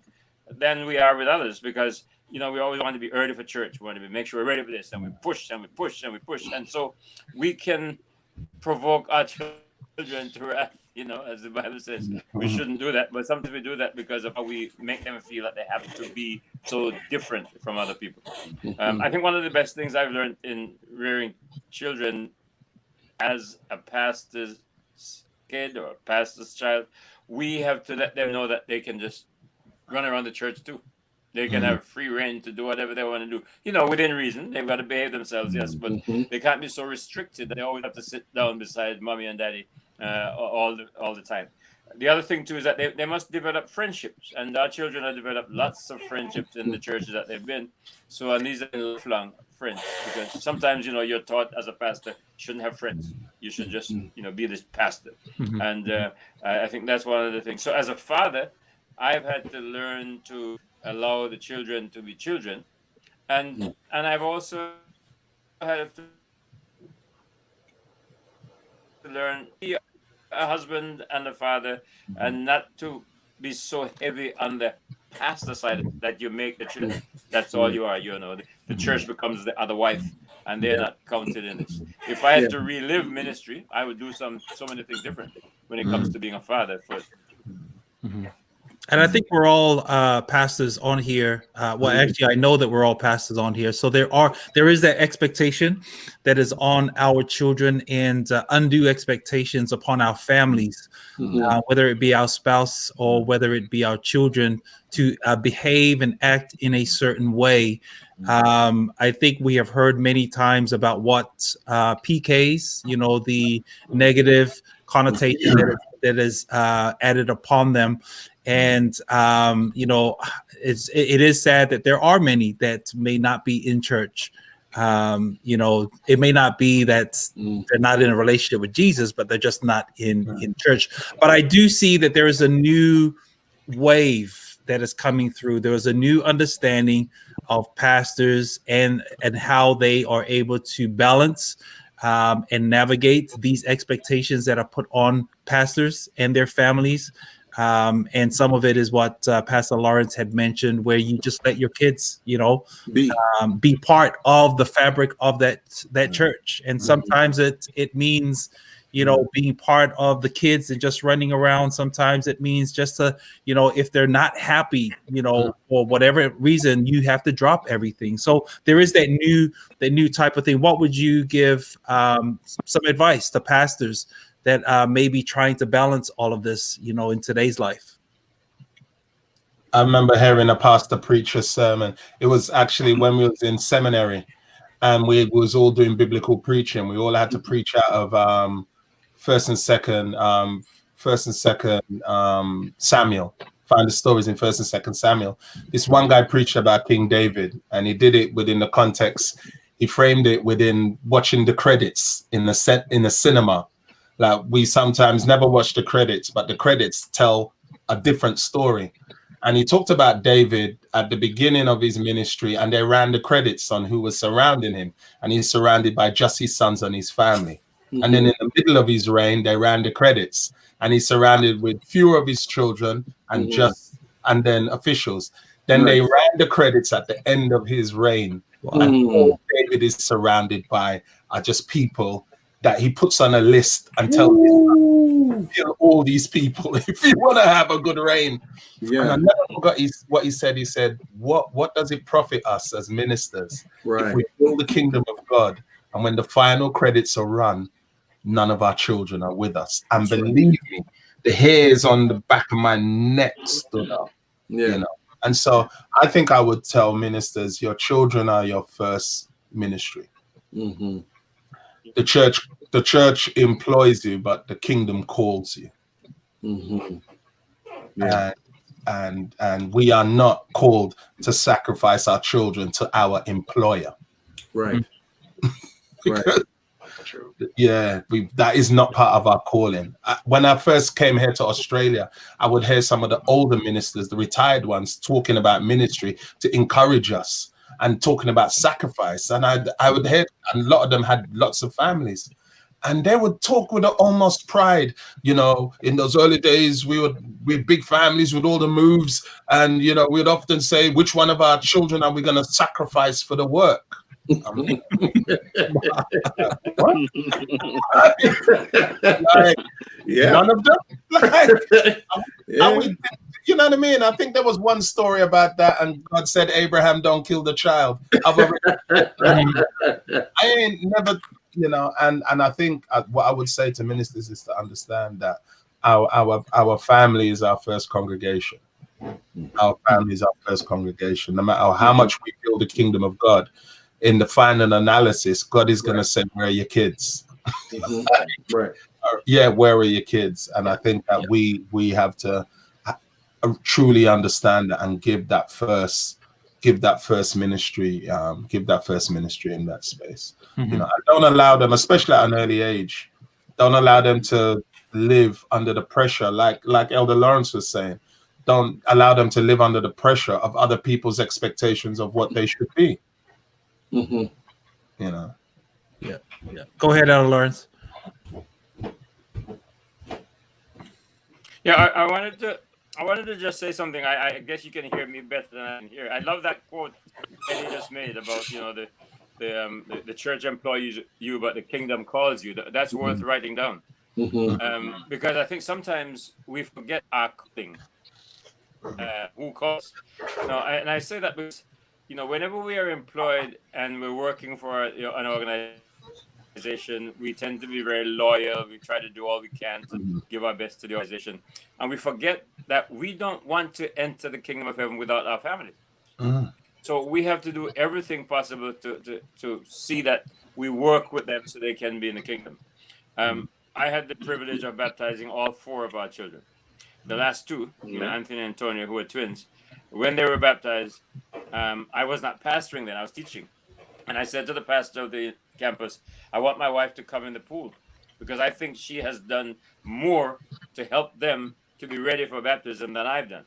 than we are with others, because you know we always want to be early for church. We want to make sure we're ready for this, and we push and we push and we push, and so we can provoke our children to wrath. You know, as the Bible says, we shouldn't do that. But sometimes we do that because of how we make them feel that they have to be so different from other people. I think one of the best things I've learned in rearing children as a pastor's kid or a pastor's child, we have to let them know that they can just run around the church too. They can have free reign to do whatever they want to do. You know, within reason. They've got to behave themselves, yes, but they can't be so restricted that they always have to sit down beside mommy and daddy all the time. The other thing too is that they must develop friendships, and our children have developed lots of friendships in the churches that they've been. So, and these are lifelong friends, because sometimes, you know, you're taught as a pastor you shouldn't have friends. You should just, you know, be this pastor. And I think that's one of the things. So as a father, I've had to learn to allow the children to be children, and I've also had to learn to be a husband and a father, and not to be so heavy on the pastor side that you make the church. That's all you are. You know, the church becomes the other wife, and they're not counted in this. If I had to relive ministry, I would do so many things differently when it comes to being a father first. And I think we're all pastors on here. Well, actually, I know that we're all pastors on here. So there is that expectation that is on our children, and undue expectations upon our families, whether it be our spouse or whether it be our children, to behave and act in a certain way. I think we have heard many times about what PKs, you know, the negative connotation that is added upon them. And you know, it is sad that there are many that may not be in church. You know, it may not be that they're not in a relationship with Jesus, but they're just not in church. But I do see that there is a new wave that is coming through. There is a new understanding of pastors and how they are able to balance and navigate these expectations that are put on pastors and their families. And some of it is what Pastor Lawrence had mentioned, where you just let your kids, you know, be part of the fabric of that church. And sometimes it means, you know, being part of the kids and just running around. Sometimes it means just to, you know, if they're not happy, you know, for whatever reason, you have to drop everything. So there is that new type of thing. What would you give some advice to pastors that may be trying to balance all of this, you know, in today's life? I remember hearing a pastor preach a sermon. It was actually when we was in seminary, and we was all doing biblical preaching. We all had to preach out of First and Second Samuel. Find the stories in First and Second Samuel. This one guy preached about King David, and he did it within the context. He framed it within watching the credits in the cinema. Like, we sometimes never watch the credits, but the credits tell a different story. And he talked about David at the beginning of his ministry, and they ran the credits on who was surrounding him. And he's surrounded by just his sons and his family. And then in the middle of his reign, they ran the credits, and he's surrounded with few of his children and and then officials. Then they ran the credits at the end of his reign, and all David is surrounded by are just people that he puts on a list and tells him, kill all these people if you want to have a good reign. Yeah. And I never forgot what he said. He said, what does it profit us as ministers if we build the kingdom of God, and when the final credits are run, none of our children are with us? And believe me, the hairs on the back of my neck stood up. You know. And so I think I would tell ministers, your children are your first ministry. The church employs you, but the kingdom calls you. And we are not called to sacrifice our children to our employer. Right. True. Yeah, that is not part of our calling. When I first came here to Australia, I would hear some of the older ministers, the retired ones, talking about ministry to encourage us and talking about sacrifice. And I would hear, and a lot of them had lots of families. And they would talk with almost pride. You know, in those early days, we big families with all the moves. And, you know, we'd often say, which one of our children are we going to sacrifice for the work? Like, none of them. Like, you know what I mean? I think there was one story about that, and God said, Abraham, don't kill the child. I ain't never, you know, and I think what I would say to ministers is to understand that our family is our first congregation. Our family is our first congregation. No matter how much we build the kingdom of God, in the final analysis, God is going to say, where are your kids? Yeah, where are your kids? And I think that we have to truly understand that and give that first ministry, in that space. You know, and don't allow them, especially at an early age, don't allow them to live under the pressure, like Elder Lawrence was saying. Don't allow them to live under the pressure of other people's expectations of what they should be. You know. Yeah. Go ahead, Elder Lawrence. Yeah, I wanted to just say something. I guess you can hear me better than I can hear. I love that quote Eddie just made about, you know, the church employs you, but the kingdom calls you. That's worth writing down. Because I think sometimes we forget our calling. Who calls? No, and I say that because, you know, whenever we are employed and we're working for an organization, we tend to be very loyal. We try to do all we can to give our best to the organization, and we forget that we don't want to enter the kingdom of heaven without our families. So we have to do everything possible to see that we work with them so they can be in the kingdom. I had the privilege of baptizing all 4 of our children. The last 2, you know, Anthony and Antonio, who were twins, when they were baptized, I was not pastoring then, I was teaching. And I said to the pastor of the campus, I want my wife to come in the pool because I think she has done more to help them to be ready for baptism than I've done.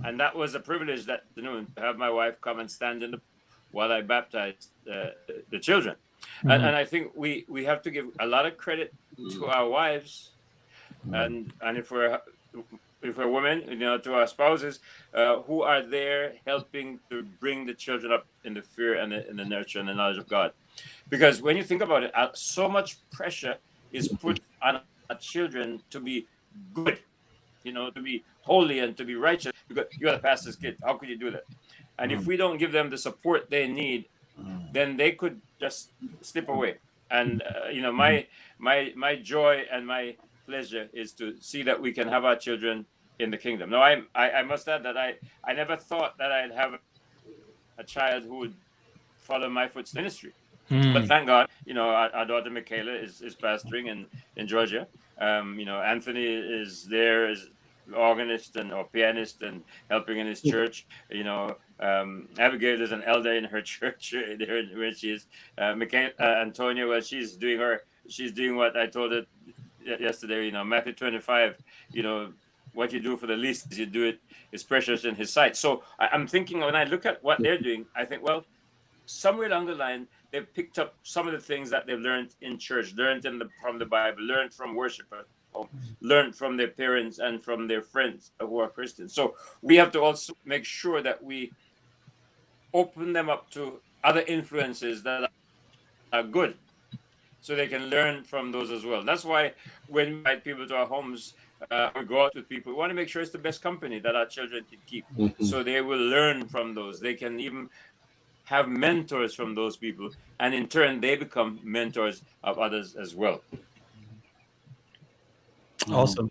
And that was a privilege that afternoon, to have my wife come and stand in the pool while I baptized the children. And I think we have to give a lot of credit to our wives, and if we're women, you know, to our spouses who are there helping to bring the children up in the fear and in the nurture and the knowledge of God. Because when you think about it, so much pressure is put on our children to be good, you know, to be holy and to be righteous, because you're the pastor's kid. How could you do that? And if we don't give them the support they need, then they could just slip away. And you know, my joy and my pleasure is to see that we can have our children in the kingdom. Now, I must add that I never thought that I'd have a child who would follow my footsteps in ministry. But thank God, you know, our daughter Michaela is pastoring in Georgia. You know, Anthony is there as organist or pianist and helping in his church. You know, Abigail is an elder in her church there where she is. Antonia, well, she's doing what I told her yesterday. You know, Matthew 25. You know, what you do for the least, you do it is precious in His sight. So I'm thinking, when I look at what they're doing, I think, well, somewhere along the line, they've picked up some of the things that they've learned in church, learned from the Bible, learned from worship at home, learned from their parents and from their friends who are Christians. So we have to also make sure that we open them up to other influences that are good, so they can learn from those as well. That's why when we invite people to our homes, we go out with people, we want to make sure it's the best company that our children can keep. So they will learn from those. They can even have mentors from those people, and in turn they become mentors of others as well. Awesome.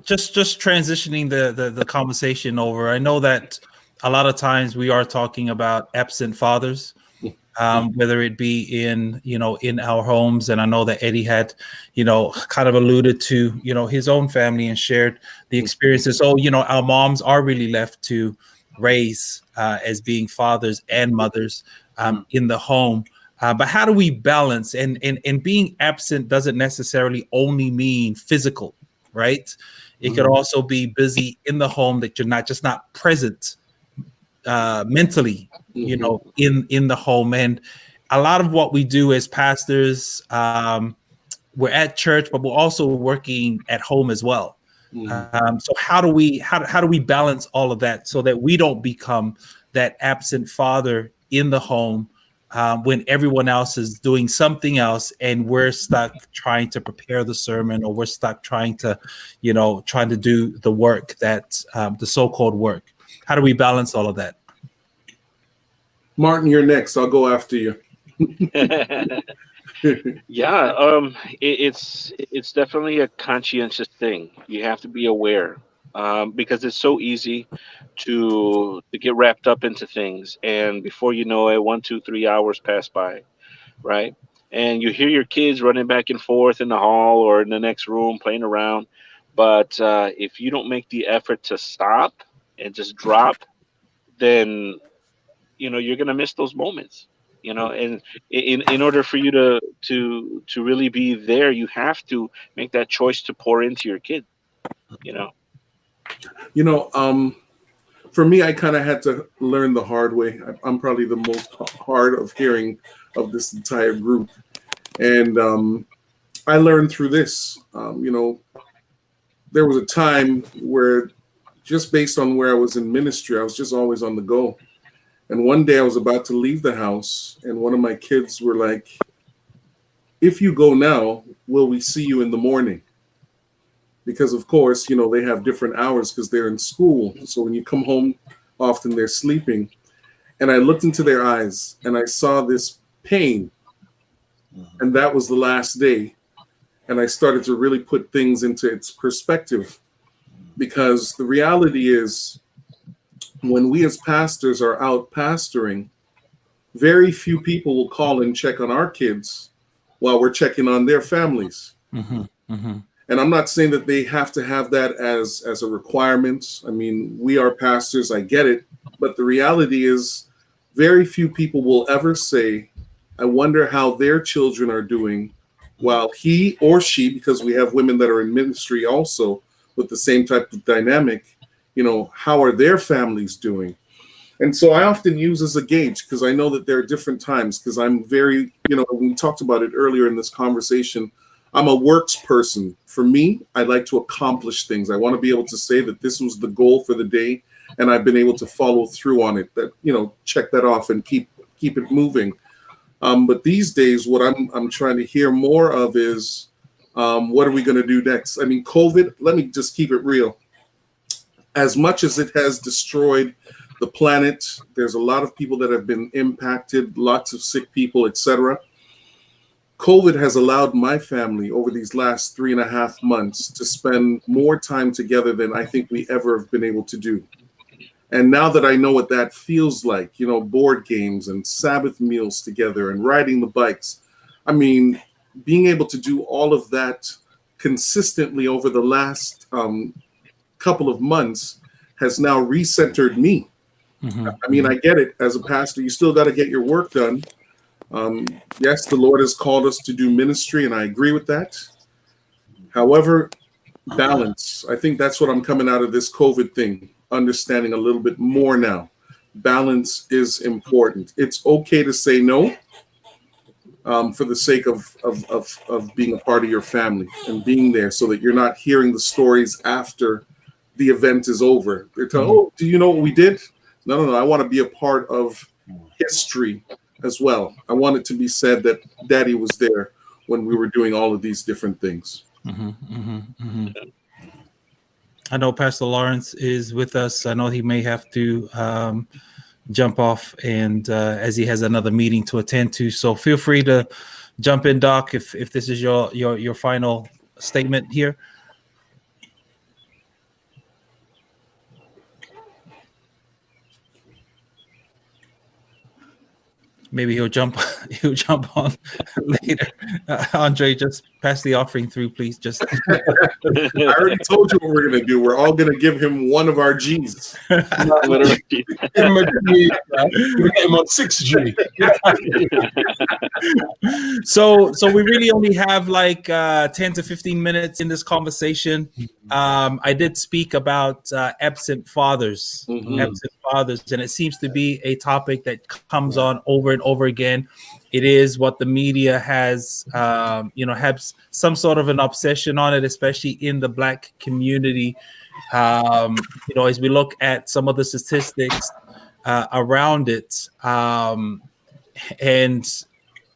Just transitioning the conversation over. I know that a lot of times we are talking about absent fathers, whether it be in our homes. And I know that Eddie had, kind of alluded to, his own family and shared the experiences. So, our moms are really left to raise as being fathers and mothers in the home. But how do we balance? And being absent doesn't necessarily only mean physical, right? It could also be busy in the home, that you're not present mentally, in the home. And a lot of what we do as pastors, we're at church, but we're also working at home as well. So how do we balance all of that so that we don't become that absent father in the home when everyone else is doing something else and we're stuck trying to prepare the sermon, or we're stuck trying to do the work, that the so-called work? How do we balance all of that? Martin, you're next. I'll go after you. Yeah, it's definitely a conscientious thing. You have to be aware, because it's so easy to get wrapped up into things, and before you know it, 1, 2, 3 hours pass by, right? And you hear your kids running back and forth in the hall or in the next room playing around, but if you don't make the effort to stop and just drop, then you're gonna miss those moments. And in order for you to really be there, you have to make that choice to pour into your kid. For me, I kind of had to learn the hard way. I'm probably the most hard of hearing of this entire group, and I learned through this. There was a time where, just based on where I was in ministry, I was just always on the go. And one day I was about to leave the house, and one of my kids were like, "If you go now, will we see you in the morning?" Because, of course, they have different hours because they're in school. So when you come home, often they're sleeping. And I looked into their eyes and I saw this pain. And that was the last day. And I started to really put things into its perspective, because the reality is, when we as pastors are out pastoring, very few people will call and check on our kids while we're checking on their families. And I'm not saying that they have to have that as a requirement. I mean, we are pastors, I get it. But the reality is, very few people will ever say, "I wonder how their children are doing," while he or she, because we have women that are in ministry also with the same type of dynamic, how are their families doing? And so I often use as a gauge, because I know that there are different times, because I'm very, we talked about it earlier in this conversation, I'm a works person. For me, I like to accomplish things. I want to be able to say that this was the goal for the day, and I've been able to follow through on it. That check that off and keep it moving. But these days, what I'm trying to hear more of is, what are we going to do next? I mean, COVID. Let me just keep it real. As much as it has destroyed the planet, there's a lot of people that have been impacted, lots of sick people, etc. COVID has allowed my family over these last 3.5 months to spend more time together than I think we ever have been able to do. And now that I know what that feels like, board games and Sabbath meals together and riding the bikes, I mean, being able to do all of that consistently over the last couple of months has now recentered me. I mean, I get it. As a pastor, you still got to get your work done. Yes, the Lord has called us to do ministry, and I agree with that. However, balance. I think that's what I'm coming out of this COVID thing, understanding a little bit more now. balance is important. It's okay to say no, for the sake of being a part of your family and being there, so that you're not hearing the stories after the event is over. They're telling, oh, do you know what we did? No. I want to be a part of history as well. I want it to be said that Daddy was there when we were doing all of these different things. I know Pastor Lawrence is with us. I know he may have to jump off, and as he has another meeting to attend to. So feel free to jump in, Doc, if this is your final statement here. Maybe he'll jump on later. Andre, just pass the offering through, please. Just I already told you what we're gonna do. We're all gonna give him one of our G's. Literally. Give him a G, we get him on 6G. So we really only have like 10 to 15 minutes in this conversation. I did speak about absent fathers, and it seems to be a topic that comes on over and over again. It is what the media has, has some sort of an obsession on it, especially in the Black community. As we look at some of the statistics around it, and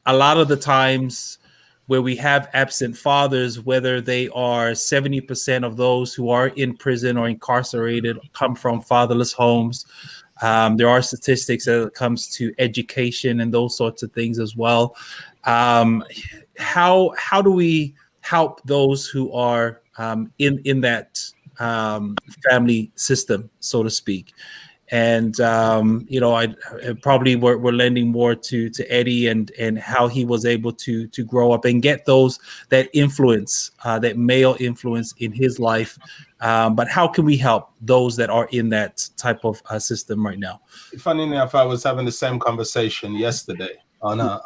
a lot of the times where we have absent fathers, whether they are 70% of those who are in prison or incarcerated come from fatherless homes. There are statistics that it comes to education and those sorts of things as well. How do we help those who are in that family system, so to speak? And I probably we're lending more to Eddie and how he was able to grow up and get that influence, that male influence in his life. But how can we help those that are in that type of system right now? Funny enough, I was having the same conversation yesterday on a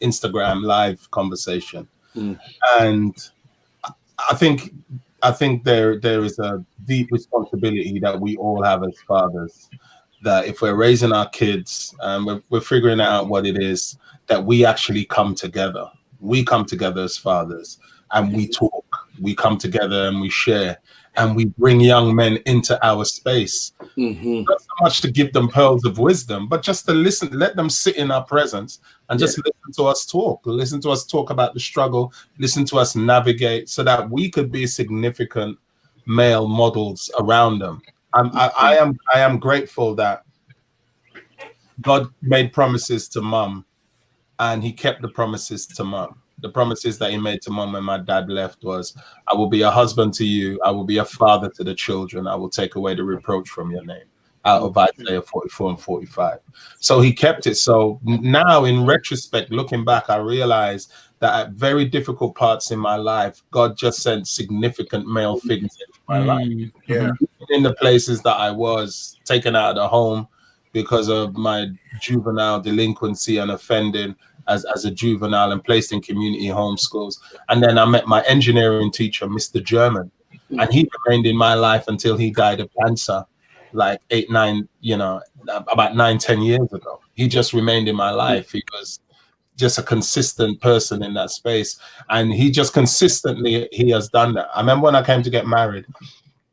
Instagram live conversation, and I think there is a deep responsibility that we all have as fathers. That if we're raising our kids and we're figuring out what it is, that we actually come together. We come together as fathers and we talk. We come together and we share and we bring young men into our space. Not so much to give them pearls of wisdom, but just to listen, let them sit in our presence and just listen to us talk about the struggle, listen to us navigate so that we could be significant male models around them. I am grateful that God made promises to Mom, and He kept the promises to Mom. The promises that He made to Mom when my dad left was, "I will be a husband to you. I will be a father to the children. I will take away the reproach from your name." Out of Isaiah 44 and 45. So He kept it. So now, in retrospect, looking back, I realize that at very difficult parts in my life, God just sent significant male figures into my life. Yeah. In the places that I was taken out of the home because of my juvenile delinquency and offending as a juvenile and placed in community homeschools. And then I met my engineering teacher, Mr. German, and he remained in my life until he died of cancer, like about 9-10 years ago. He just remained in my life. He was just a consistent person in that space. And he just consistently, he has done that. I remember when I came to get married,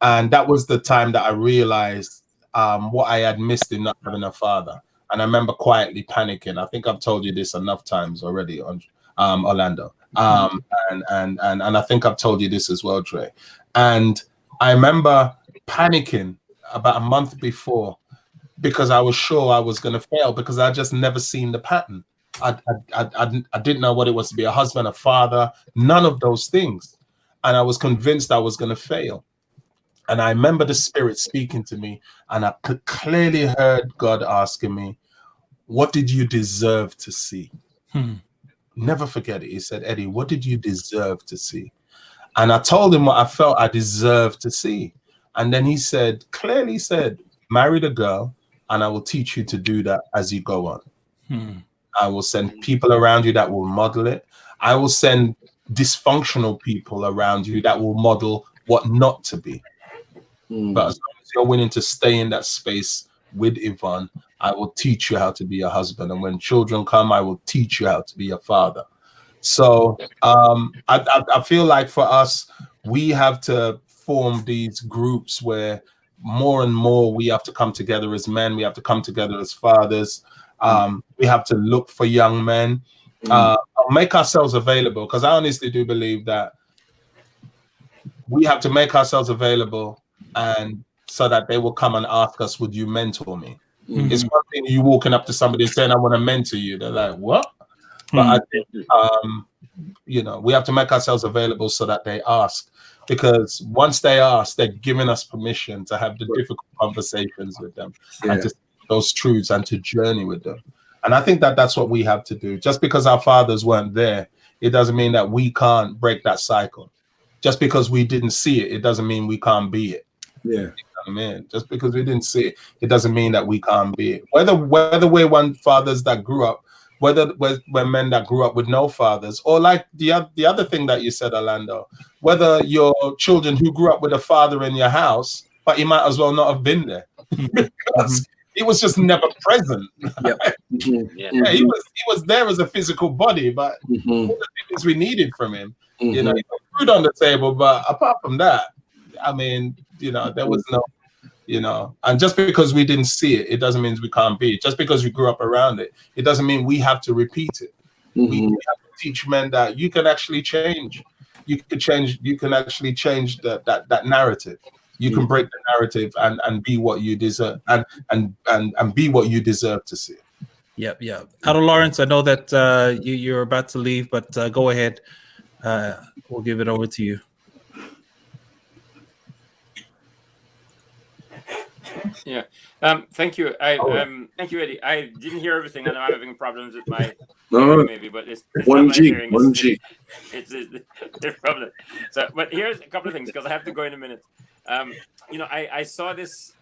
and that was the time that I realized what I had missed in not having a father. And I remember quietly panicking. I think I've told you this enough times already, on Orlando. And I think I've told you this as well, Trey. And I remember panicking about a month before because I was sure I was going to fail because I just never seen the pattern. I didn't know what it was to be a husband, a father, none of those things. And I was convinced I was going to fail. And I remember the Spirit speaking to me, and I clearly heard God asking me, "What did you deserve to see?" Never forget it. He said, "Eddie, what did you deserve to see?" And I told him what I felt I deserved to see. And then he clearly said, "Marry the girl, and I will teach you to do that as you go on. I will send people around you that will model it. I will send dysfunctional people around you that will model what not to be. But as long as you're willing to stay in that space with Yvonne, I will teach you how to be a husband. And when children come, I will teach you how to be a father. So I feel like for us, we have to form these groups where more and more we have to come together as men. We have to come together as fathers. We have to look for young men, make ourselves available, because I honestly do believe that we have to make ourselves available, and so that they will come and ask us, would you mentor me? It's one thing you walking up to somebody saying, I want to mentor you. They're like, what? But I think, you know, we have to make ourselves available so that they ask, because once they ask, they're giving us permission to have the difficult conversations with them and to see those truths and to journey with them. And I think that that's what we have to do. Just because our fathers weren't there, it doesn't mean that we can't break that cycle. Just because we didn't see it, it doesn't mean we can't be it. Yeah. You know what I mean? Just because we didn't see it, it doesn't mean that we can't be it. Whether we're one fathers that grew up, whether we're men that grew up with no fathers, or like the other thing that you said, Orlando, whether your children who grew up with a father in your house, but he might as well not have been there because he was just never present. Yeah, he was there as a physical body, but all the things we needed from him, you know, he put food on the table, but apart from that, I mean, you know, there was no, you know, and just because we didn't see it, it doesn't mean we can't be it. Just because we grew up around it, it doesn't mean we have to repeat it. We have to teach men that you can actually change. You can actually change that narrative. You can break the narrative and be what you deserve and be what you deserve to see. Yep. Otto Lawrence, I know that you're about to leave, but go ahead. We'll give it over to you. Yeah. Thank you. Thank you, Eddie. I didn't hear everything, and I'm having problems with my hearing, maybe, but it's 1G. 1G. It's a problem. So, but here's a couple of things because I have to go in a minute. You know, I saw this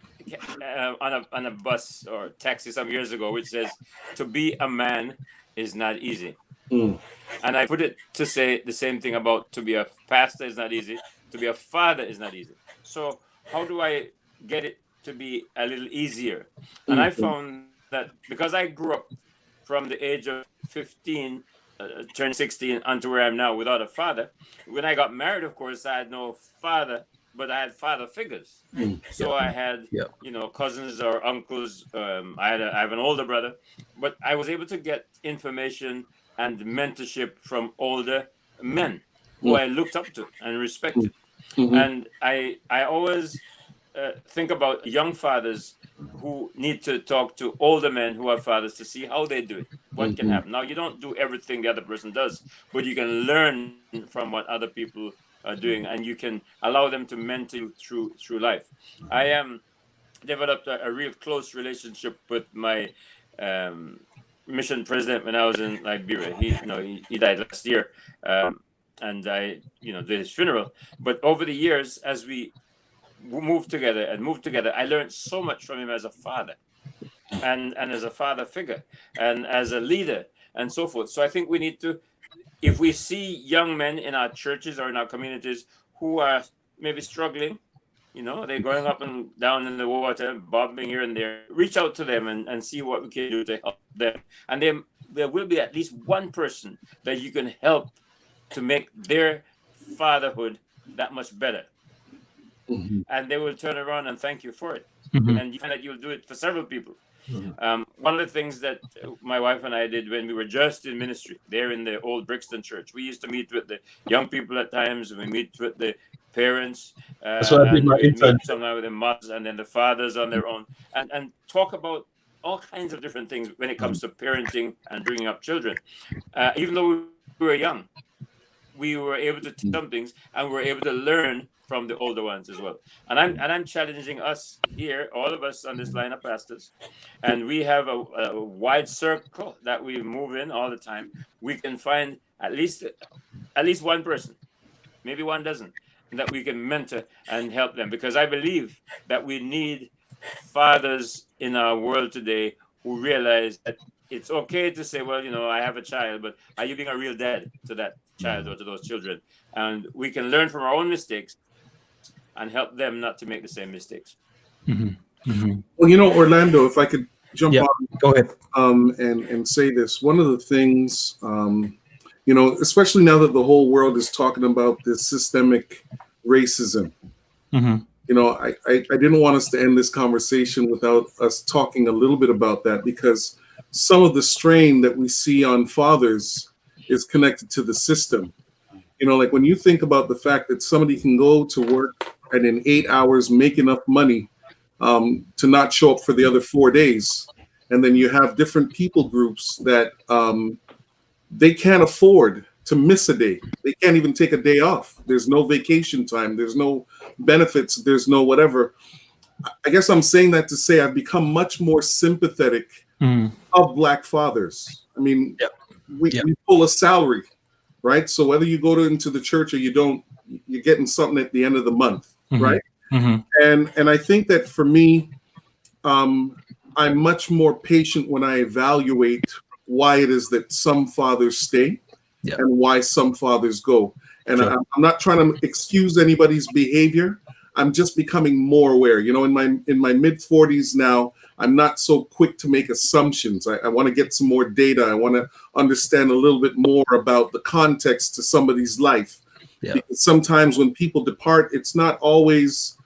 on a bus or taxi some years ago, which says, "To be a man is not easy." And I put it to say the same thing about to be a pastor is not easy. To be a father is not easy. So how do I get it to be a little easier? And I found that because I grew up from the age of 15, turned 16, onto where I am now without a father. When I got married, of course, I had no father, but I had father figures. So I had, you know, cousins or uncles. I have an older brother, but I was able to get information and mentorship from older men who I looked up to and respected. And I always think about young fathers who need to talk to older men who are fathers to see how they do it, what can happen. Now, you don't do everything the other person does, but you can learn from what other people are doing, and you can allow them to mentor you through life. I developed a real close relationship with my mission president when I was in Liberia. He died last year, and I did his funeral. But over the years, as we moved together, I learned so much from him as a father, and as a father figure, and as a leader, and so forth. So I think we need to, if we see young men in our churches or in our communities who are maybe struggling, they're going up and down in the water, bobbing here and there, reach out to them and see what we can do to help them. And then there will be at least one person that you can help to make their fatherhood that much better. And they will turn around and thank you for it. And you find that you'll do it for several people. One of the things that my wife and I did when we were just in ministry there in the old Brixton church, we used to meet with the young people at times, and we meet with the parents, and we meet sometimes with the mothers and then the fathers on their own, and talk about all kinds of different things when it comes to parenting and bringing up children. Even though we were young, we were able to teach some things, and we were able to learn from the older ones as well. And I'm challenging us here, all of us on this line of pastors, and we have a wide circle that we move in all the time. We can find at least one person, maybe one dozen, that we can mentor and help them, because I believe that we need fathers in our world today who realize that it's okay to say, well, I have a child, but are you being a real dad to that child or to those children? And we can learn from our own mistakes and help them not to make the same mistakes. Well, Orlando, if I could jump Yeah, on go ahead. and say this. One of the things, especially now that the whole world is talking about this systemic racism, I didn't want us to end this conversation without us talking a little bit about that, because some of the strain that we see on fathers is connected to the system. Like when you think about the fact that somebody can go to work and in 8 hours make enough money to not show up for the other 4 days. And then you have different people groups that they can't afford to miss a day. They can't even take a day off. There's no vacation time. There's no benefits. There's no whatever. I guess I'm saying that to say I've become much more sympathetic of Black fathers. I mean, we pull a salary, right? So whether you go into the church or you don't, you're getting something at the end of the month, right? And I think that for me, I'm much more patient when I evaluate why it is that some fathers stay and why some fathers go. And I'm not trying to excuse anybody's behavior. I'm just becoming more aware. In my mid 40s now, I'm not so quick to make assumptions. I want to get some more data. I want to understand a little bit more about the context to somebody's life. Because sometimes when people depart, it's not always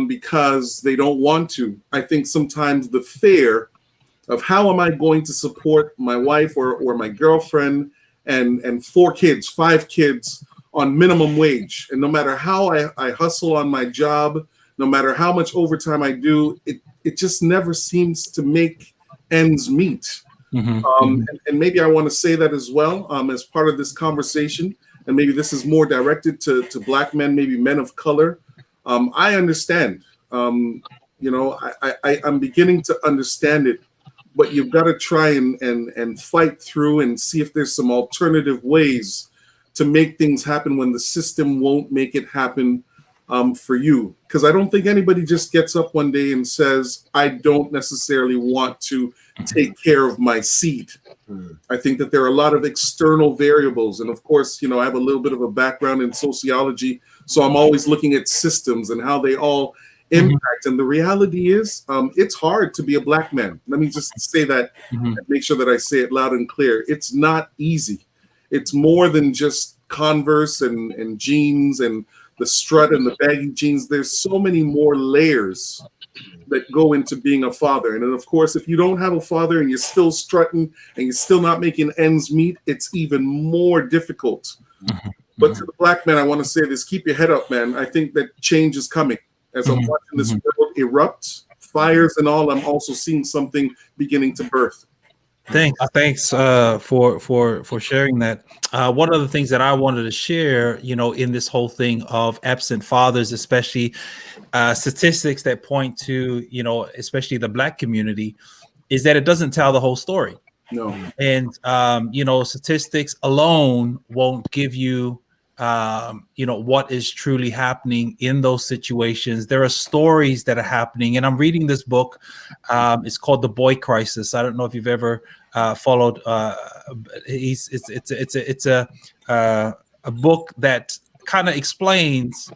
because they don't want to. I think sometimes the fear of how am I going to support my wife or my girlfriend and 4 kids, 5 kids on minimum wage. And no matter how I hustle on my job, no matter how much overtime I do, it just never seems to make ends meet. And maybe I want to say that as well as part of this conversation. And maybe this is more directed to Black men, maybe men of color. I understand. I'm beginning to understand it, but you've got to try and fight through and see if there's some alternative ways to make things happen when the system won't make it happen for you. Because I don't think anybody just gets up one day and says, I don't necessarily want to take care of my seed. I think that there are a lot of external variables. And of course, I have a little bit of a background in sociology, so I'm always looking at systems and how they all impact. And the reality is, it's hard to be a Black man. Let me just say that and make sure that I say it loud and clear. It's not easy. It's more than just Converse and jeans and the strut and the baggy jeans. There's so many more layers that go into being a father. And then, of course, if you don't have a father and you're still strutting and you're still not making ends meet, it's even more difficult. But to the Black man, I want to say this: keep your head up, man. I think that change is coming. As I'm watching this world erupt, fires and all, I'm also seeing something beginning to birth. Thanks for sharing that. One of the things that I wanted to share, in this whole thing of absent fathers, especially statistics that point to, especially the Black community, is that it doesn't tell the whole story. No. And statistics alone won't give you what is truly happening in those situations. There are stories that are happening, and I'm reading this book. It's called The Boy Crisis. I don't know if you've ever followed. It's a book that kind of explains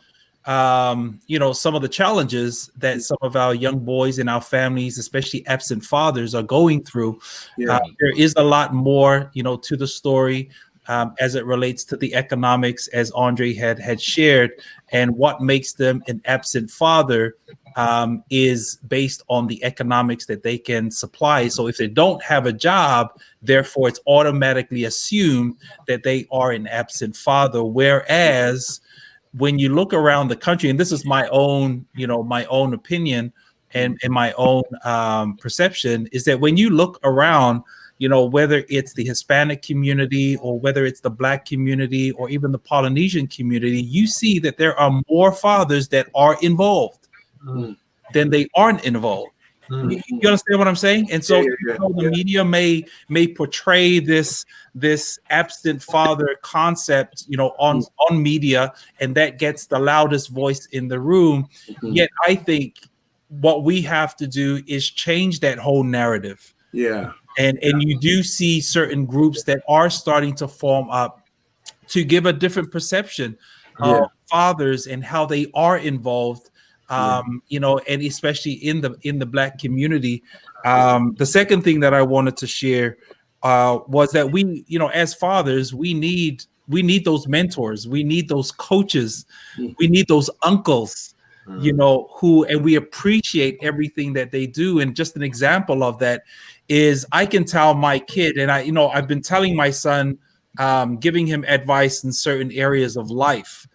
some of the challenges that some of our young boys in our families, especially absent fathers, are going through. There is a lot more to the story. As it relates to the economics, as Andre had shared, and what makes them an absent father is based on the economics that they can supply. So if they don't have a job, therefore it's automatically assumed that they are an absent father. Whereas when you look around the country, and this is my own opinion and my own perception, is that when you look around, whether it's the Hispanic community or whether it's the Black community or even the Polynesian community, you see that there are more fathers that are involved than they aren't involved. You understand what I'm saying? And so the media may portray this absent father concept, on media, and that gets the loudest voice in the room. Yet I think what we have to do is change that whole narrative. And you do see certain groups that are starting to form up to give a different perception of fathers and how they are involved, and especially in the Black community. The second thing that I wanted to share was that we, as fathers, we need those mentors, we need those coaches, we need those uncles, who, and we appreciate everything that they do. And just an example of that is I can tell my kid, and I've been telling my son, giving him advice in certain areas of life.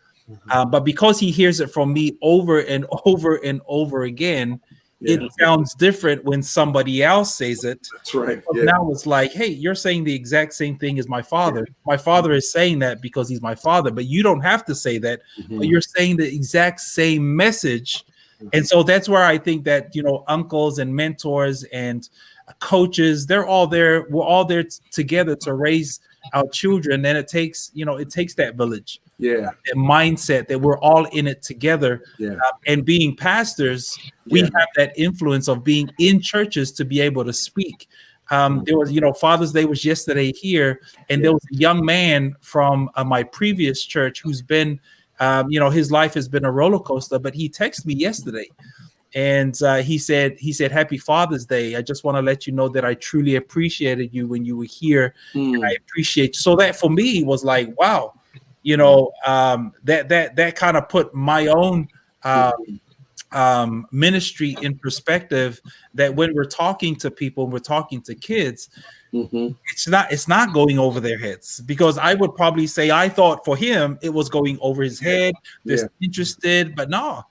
But because he hears it from me over and over and over again, it sounds different when somebody else says it. That's right. Now it's like, hey, you're saying the exact same thing as my father. My father is saying that because he's my father, but you don't have to say that. But you're saying the exact same message. And so that's where I think that, uncles and mentors and coaches, they're all there. We're all there together to raise our children. And it takes that village. Yeah. That mindset that we're all in it together. And being pastors, we have that influence of being in churches to be able to speak. There was, Father's Day was yesterday here, and there was a young man from my previous church who's been, his life has been a roller coaster, but he texted me yesterday. And he said, Happy Father's Day. I just want to let you know that I truly appreciated you when you were here. And I appreciate you. So that for me was like, wow, that kind of put my own ministry in perspective, that when we're talking to people, we're talking to kids, it's not going over their heads, because I would probably say I thought for him it was going over his head. They're interested, but no,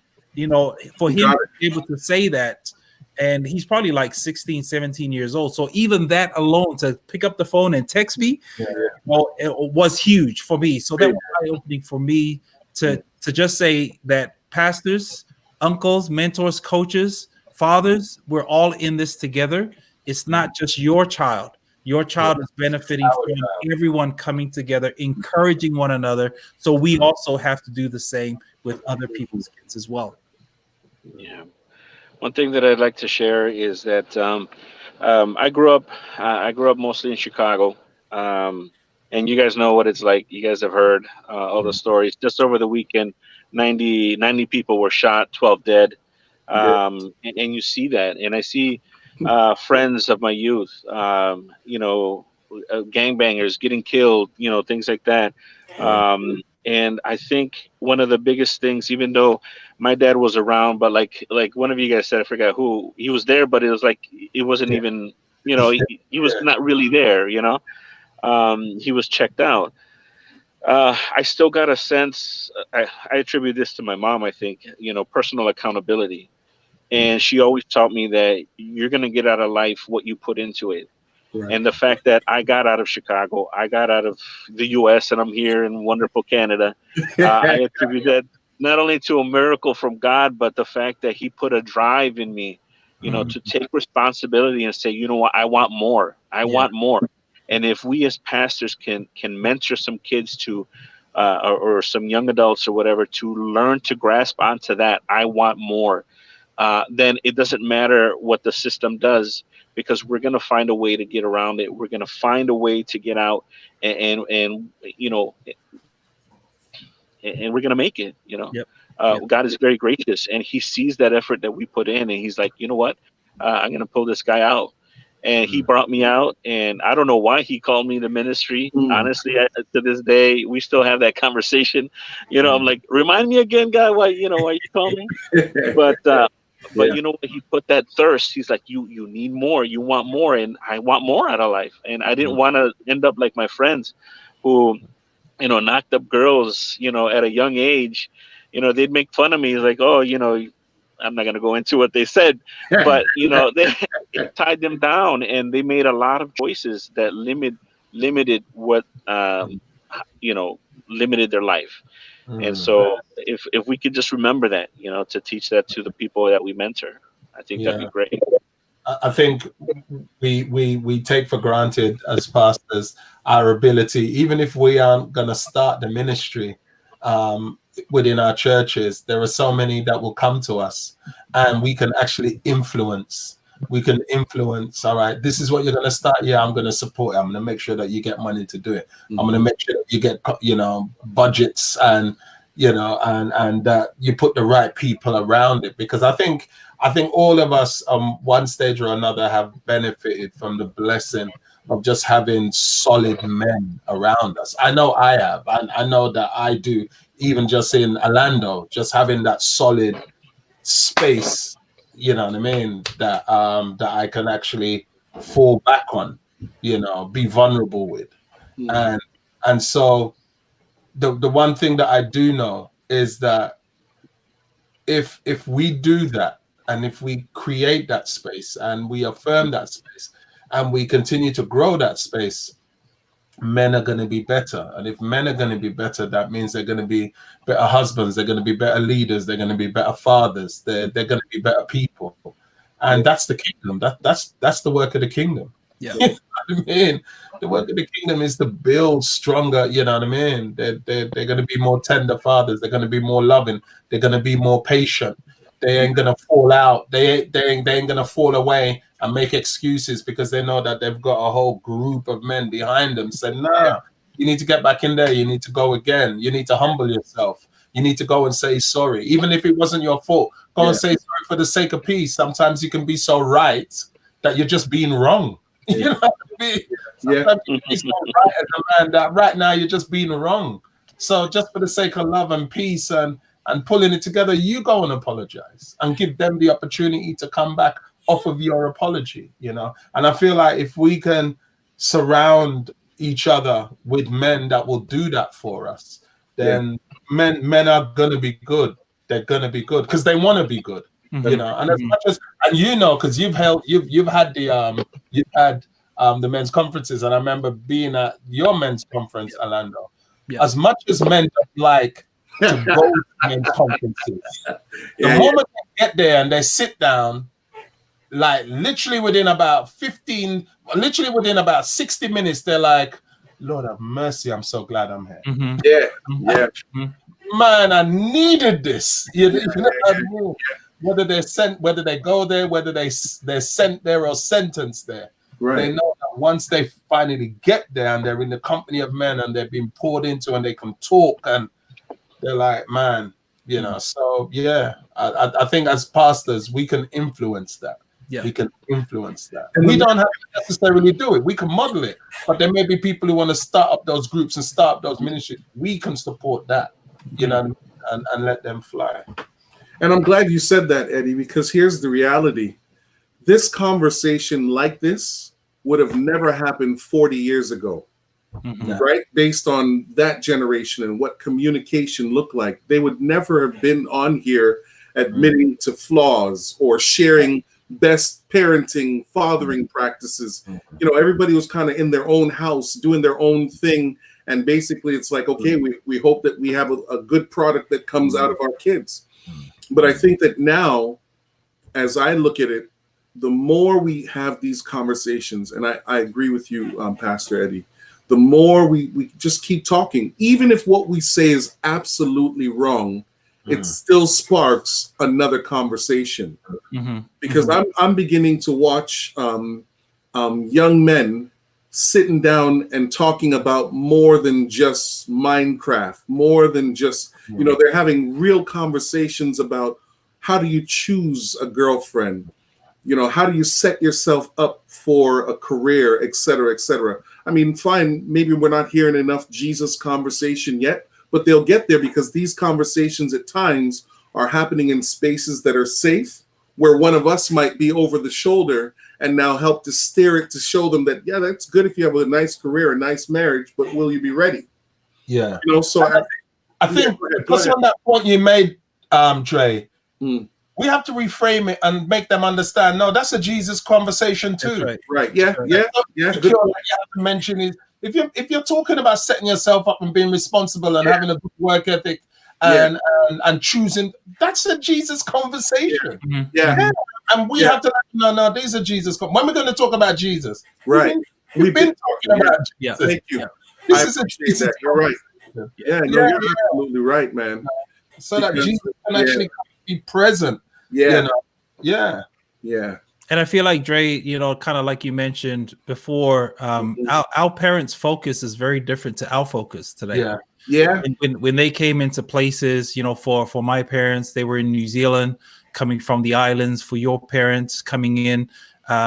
for him to be able to say that, and he's probably like 16, 17 years old. So even that alone, to pick up the phone and text me, it was huge for me. So that was eye-opening for me to just say that pastors, uncles, mentors, coaches, fathers, we're all in this together. It's not just your child. Your child is benefiting from everyone coming together, encouraging one another. So we also have to do the same with other people's kids as well. Yeah. One thing that I'd like to share is that I grew up mostly in Chicago, and you guys know what it's like. You guys have heard all the stories. Just over the weekend, 90 people were shot, 12 dead, and you see that. And I see friends of my youth, gangbangers getting killed, things like that. And I think one of the biggest things, even though my dad was around, but like one of you guys said, I forgot who, he was there, but it was like it wasn't even, he was not really there. He was checked out. I still got a sense. I attribute this to my mom. I think personal accountability, and she always taught me that you're gonna get out of life what you put into it. Right. And the fact that I got out of Chicago, I got out of the U.S., and I'm here in wonderful Canada, I attribute that not only to a miracle from God, but the fact that He put a drive in me, to take responsibility and say, you know what, I want more. I want more. And if we as pastors can mentor some kids to, or some young adults or whatever, to learn to grasp onto that, I want more, then it doesn't matter what the system does, because we're going to find a way to get around it. We're going to find a way to get out, and we're going to make it. God is very gracious, and He sees that effort that we put in, and He's like, you know what, I'm going to pull this guy out. And He brought me out, and I don't know why He called me to ministry. Honestly, to this day, we still have that conversation. I'm like, remind me again, God, why you call me? But He put that thirst. He's like, you need more, you want more, and I want more out of life. And I didn't want to end up like my friends who, knocked up girls, at a young age. They'd make fun of me. It's like, oh, I'm not going to go into what they said, but it tied them down, and they made a lot of choices that limited what limited their life. And so if we could just remember that, to teach that to the people that we mentor, I think that'd be great. I think we take for granted as pastors our ability, even if we aren't going to start the ministry within our churches. There are so many that will come to us, and we can actually influence. We can influence. All right, this is what you're going to start. Yeah, I'm going to support it. I'm going to make sure that you get money to do it. I'm going to make sure that you get, budgets and, you know, and that you put the right people around it, because I think all of us one stage or another have benefited from the blessing of just having solid men around us. I know I have. I know that I do, even just in Orlando, just having that solid space, you know what I mean, that that I can actually fall back on, you know, be vulnerable with. And so the one thing that I do know is that if we do that, and if we create that space and we affirm that space and we continue to grow that space, men are going to be better. And if men are going to be better, that means they're going to be better husbands, they're going to be better leaders, they're going to be better fathers, they're going to be better people. And that's the kingdom. That's the work of the kingdom. Yeah. You know what I mean? The work of the kingdom is to build stronger, you know what I mean? They're going to be more tender fathers, they're going to be more loving, they're going to be more patient. They ain't gonna fall out. They ain't gonna fall away and make excuses because they know that they've got a whole group of men behind them saying, "Nah, you need to get back in there. You need to go again. You need to humble yourself. You need to go and say sorry, even if it wasn't your fault. Go and say sorry for the sake of peace. Sometimes you can be so right that you're just being wrong. You know what I mean? Sometimes you can be so right as a man that right now you're just being wrong. So just for the sake of love and peace and pulling it together, you go and apologize and give them the opportunity to come back off of your apology, you know? And I feel like if we can surround each other with men that will do that for us, then men are going to be good. They're going to be good because they want to be good, you know? And as much as, and you know, because you've had the men's conferences, and I remember being at your men's conference, Orlando. As much as men don't like to go to men's conferences, the moment they get there and they sit down, like literally within about 60 minutes, they're like, Lord have mercy, I'm so glad I'm here. Man, I needed this. You know what I mean? Whether they go there, whether they're sent there or sentenced there. They know that once they finally get there and they're in the company of men and they've been poured into and they can talk, and they're like, man, you know. So I think as pastors we can influence that. We can influence that. And we don't have to necessarily do it. We can model it, but there may be people who want to start up those groups and start up those ministries. We can support that, you know, and let them fly. And I'm glad you said that, Eddie, because here's the reality. This conversation like this would have never happened 40 years ago, right? Based on that generation and what communication looked like. They would never have been on here admitting to flaws or sharing best parenting, fathering practices. You know, everybody was kind of in their own house doing their own thing. And basically it's like, okay, we hope that we have a good product that comes out of our kids. But I think that now, as I look at it, the more we have these conversations, and I agree with you, Pastor Eddie, the more we just keep talking, even if what we say is absolutely wrong, it still sparks another conversation. Because I'm beginning to watch young men sitting down and talking about more than just Minecraft, more than just, you know, they're having real conversations about how do you choose a girlfriend? You know, how do you set yourself up for a career, et cetera, et cetera. I mean, fine, maybe we're not hearing enough Jesus conversation yet, but they'll get there because these conversations at times are happening in spaces that are safe, where one of us might be over the shoulder and now help to steer it to show them that, yeah, that's good if you have a nice career, a nice marriage, but will you be ready? Yeah. You know, so I think just on that point you made, Trey, we have to reframe it and make them understand, no, that's a Jesus conversation too. That's right. Yeah. You have to mention is if you're talking about setting yourself up and being responsible and having a good work ethic and choosing, that's a Jesus conversation. And we have to no, these are Jesus. When we're going to talk about Jesus, right? We've been talking about Jesus. Thank you. This is a Jesus. You're right. You're absolutely right, man. So that Jesus can actually be present. Yeah. You know? Yeah. And I feel like Dre, you know, kind of like you mentioned before, our parents' focus is very different to our focus today. Yeah. Yeah. When they came into places, you know, for my parents, they were in New Zealand, coming from the islands. For your parents, coming in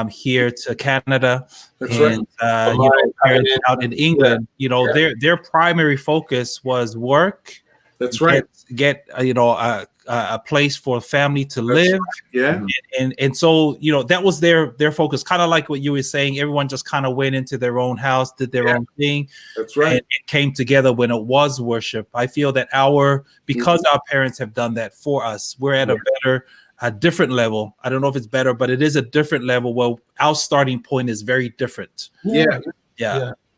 here to Canada, That's and right. you know, parents out in England, you know, their primary focus was work. That's right. Get you know, a place for a family to live. Yeah. And so, you know, that was their focus, kind of like what you were saying. Everyone just kind of went into their own house, did their own thing. That's right. And it came together when it was worship. I feel that because our parents have done that for us, we're at a different level. I don't know if it's better, but it is a different level where our starting point is very different. Yeah.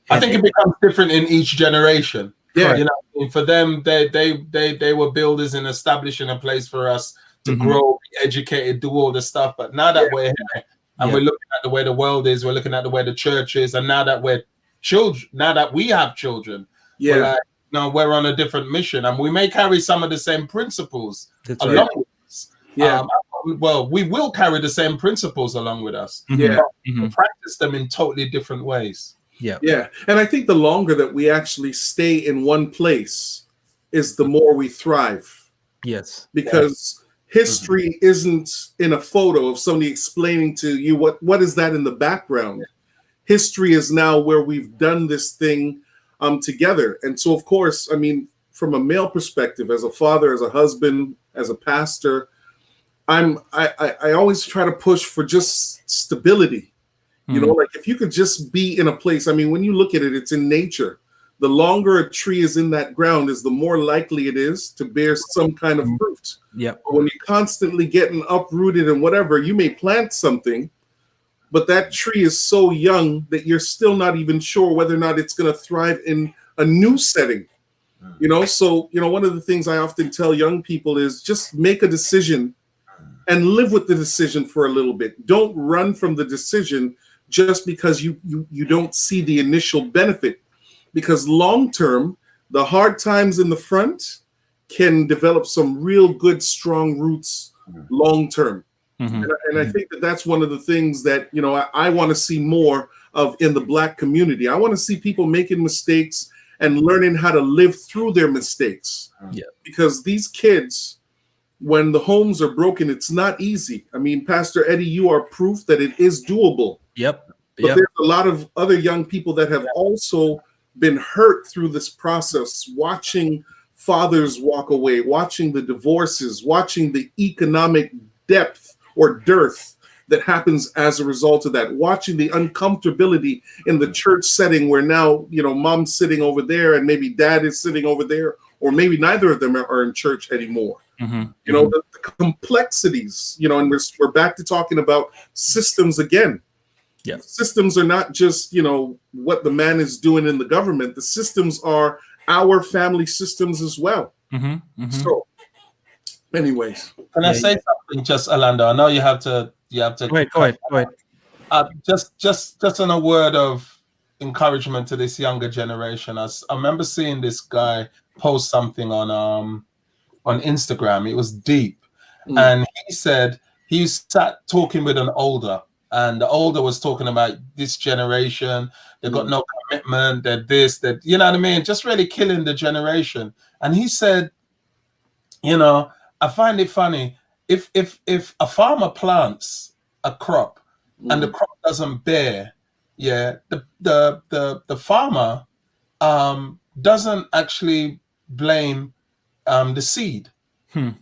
I think it becomes different in each generation. Yeah. You know, for them, they were builders in establishing a place for us to grow, be educated, do all the stuff. But now that we're here and we're looking at the way the world is, we're looking at the way the church is, and now that we're children, now that we have children, we're like, no, we're on a different mission, and we may carry some of the same principles along with us. Well, we will carry the same principles along with us. But practice them in totally different ways. Yeah. And I think the longer that we actually stay in one place is the more we thrive. Yes. Because history isn't in a photo of somebody explaining to you what is that in the background. History is now where we've done this thing together. And so, of course, I mean, from a male perspective, as a father, as a husband, as a pastor, I always try to push for just stability. You know, like if you could just be in a place, I mean, when you look at it, it's in nature. The longer a tree is in that ground is the more likely it is to bear some kind of fruit. Yep. But when you're constantly getting uprooted and whatever, you may plant something, but that tree is so young that you're still not even sure whether or not it's going to thrive in a new setting. You know, so, you know, one of the things I often tell young people is just make a decision and live with the decision for a little bit. Don't run from the decision just because you don't see the initial benefit, because long term, the hard times in the front can develop some real good, strong roots long term. And I think that that's one of the things that, you know, I want to see more of in the Black community. I want to see people making mistakes and learning how to live through their mistakes. Because these kids, when the homes are broken, it's not easy. I mean, Pastor Eddie, you are proof that it is doable. But there's a lot of other young people that have also been hurt through this process, watching fathers walk away, watching the divorces, watching the economic depth or dearth that happens as a result of that, watching the uncomfortability in the church setting where now, you know, mom's sitting over there and maybe dad is sitting over there, or maybe neither of them are in church anymore. You know, the complexities, you know, and we're back to talking about systems again. Systems are not just, you know, what the man is doing in the government. The systems are our family systems as well. So, anyways, can I say something, just Orlando? I know you have to. Go ahead. Just on a word of encouragement to this younger generation. I remember seeing this guy post something on Instagram. It was deep, and he said he sat talking with an older. And the older was talking about this generation. They've got no commitment. They're this, that, you know what I mean? Just really killing the generation. And he said, you know, I find it funny. If a farmer plants a crop and the crop doesn't bear, the farmer doesn't actually blame the seed. The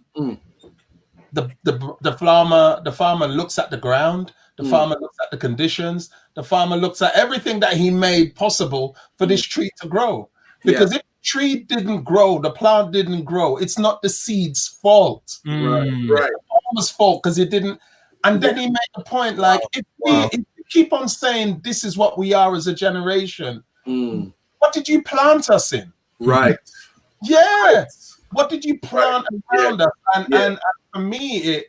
farmer looks at the ground. The farmer looks at the conditions. The farmer looks at everything that he made possible for this tree to grow. Because if the tree didn't grow, the plant didn't grow, it's not the seed's fault. Right. It's the farmer's fault because it didn't. And then he made the point, like, if we keep on saying this is what we are as a generation, what did you plant us in? Right. What did you plant around us? And for me,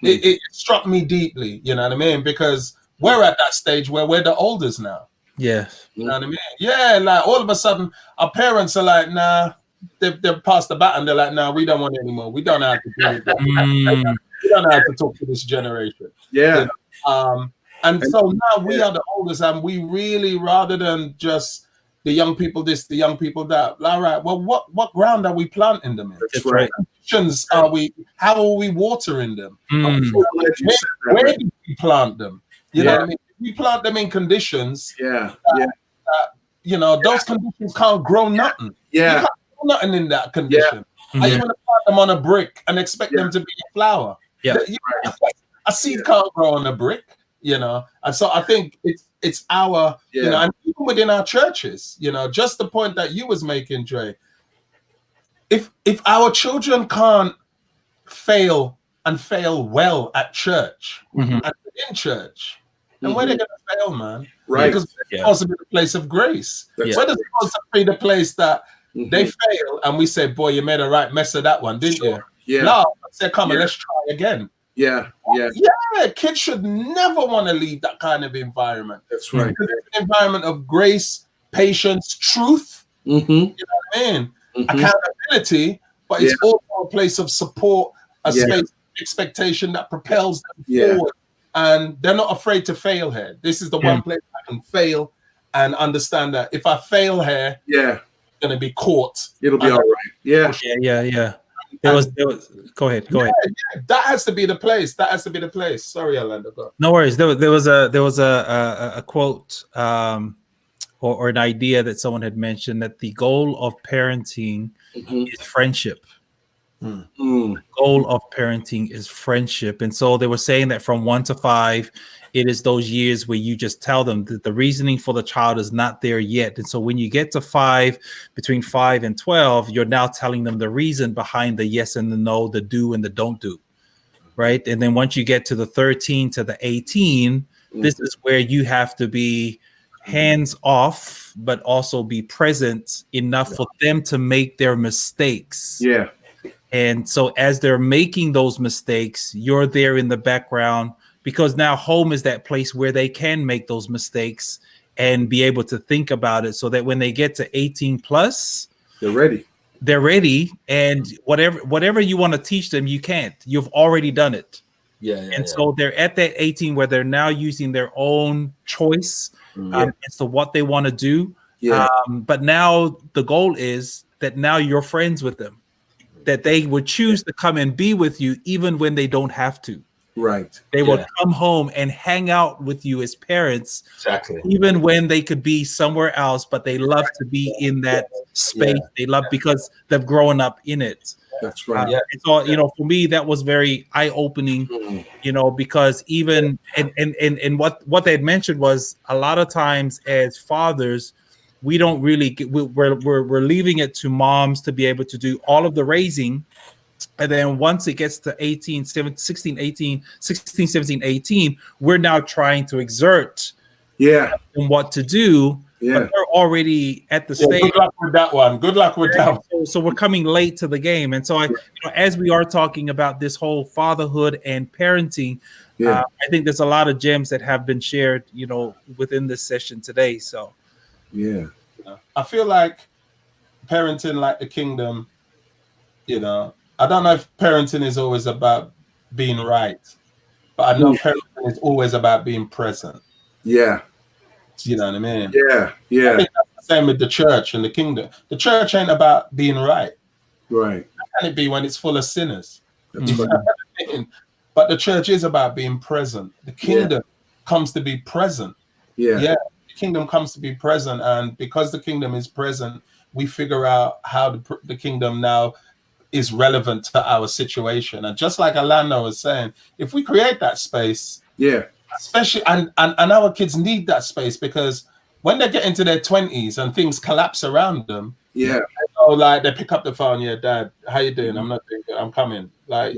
it struck me deeply, you know what I mean? Because we're at that stage where we're the oldest now. You know what I mean? Yeah, like all of a sudden, our parents are like, nah, they've passed the baton. They're like, nah, we don't want it anymore. We don't know how to do it. We don't know how to talk to this generation. You know? And so now we are the oldest, and we really, rather than just the young people this, the young people that, all right, well, what ground are we planting them in? That's right. What conditions are we, how are we watering them? Where do we plant them? You know what I mean? We plant them in conditions. You know, those conditions can't grow nothing. You can't grow nothing in that condition. Are you going to plant them on a brick and expect them to be a flower? A seed can't grow on a brick, you know. And so I think it's our, you know, and even within our churches, you know, just the point that you was making, Dre. If our children can't fail and fail well at church and in church, and where they're going to fail, man? Right. Because it's supposed to be the place of grace. Where does it supposed to be the place that they fail and we say, boy, you made a right mess of that one, didn't you? No, I said, come on, let's try again. Kids should never want to leave that kind of environment. That's right. Because it's an environment of grace, patience, truth. You know what I mean? Accountability, but it's also a place of support, a space of expectation that propels them forward. And they're not afraid to fail here. This is the one place I can fail and understand that if I fail here, I'm going to be caught. It'll be all right. There was go ahead. That has to be the place. Sorry, Orlando, go. No worries. There was a quote or an idea that someone had mentioned that the goal of parenting is friendship. The goal of parenting is friendship. And so they were saying that from 1 to 5, it is those years where you just tell them that the reasoning for the child is not there yet. And so when you get to 5, between 5 and 12, you're now telling them the reason behind the yes and the no, the do and the don't do. Right. And then once you get to the 13 to the 18, this is where you have to be hands off, but also be present enough for them to make their mistakes. And so as they're making those mistakes, you're there in the background, because now home is that place where they can make those mistakes and be able to think about it, so that when they get to 18 plus, they're ready. And whatever you want to teach them, you can't. You've already done it. So they're at that 18 where they're now using their own choice as to what they want to do. But now the goal is that now you're friends with them, that they would choose to come and be with you even when they don't have to. They will come home and hang out with you as parents, even when they could be somewhere else, but they love to be in that space. They love, because they've grown up in it. That's right. So, you know, for me, that was very eye-opening, you know, because even and what they had mentioned was a lot of times as fathers, we don't really we're leaving it to moms to be able to do all of the raising. And then once it gets to 16, 17, 18, we're now trying to exert on what to do. But they're already at the stage. Good luck with that one. So we're coming late to the game. And so as we are talking about this whole fatherhood and parenting, I think there's a lot of gems that have been shared, you know, within this session today. So I feel like parenting like the kingdom, you know, I don't know if parenting is always about being right, but I know parenting is always about being present. You know what I mean? I think that's the same with the church and the kingdom. The church ain't about being right. How can it be when it's full of sinners? But the church is about being present. The kingdom comes to be present. The kingdom comes to be present, and because the kingdom is present, we figure out how the kingdom now is relevant to our situation. And just like Alana was saying, if we create that space, especially and our kids need that space, because when they get into their 20s and things collapse around them, like they pick up the phone, Dad, how you doing? I'm not doing good, I'm coming. Like,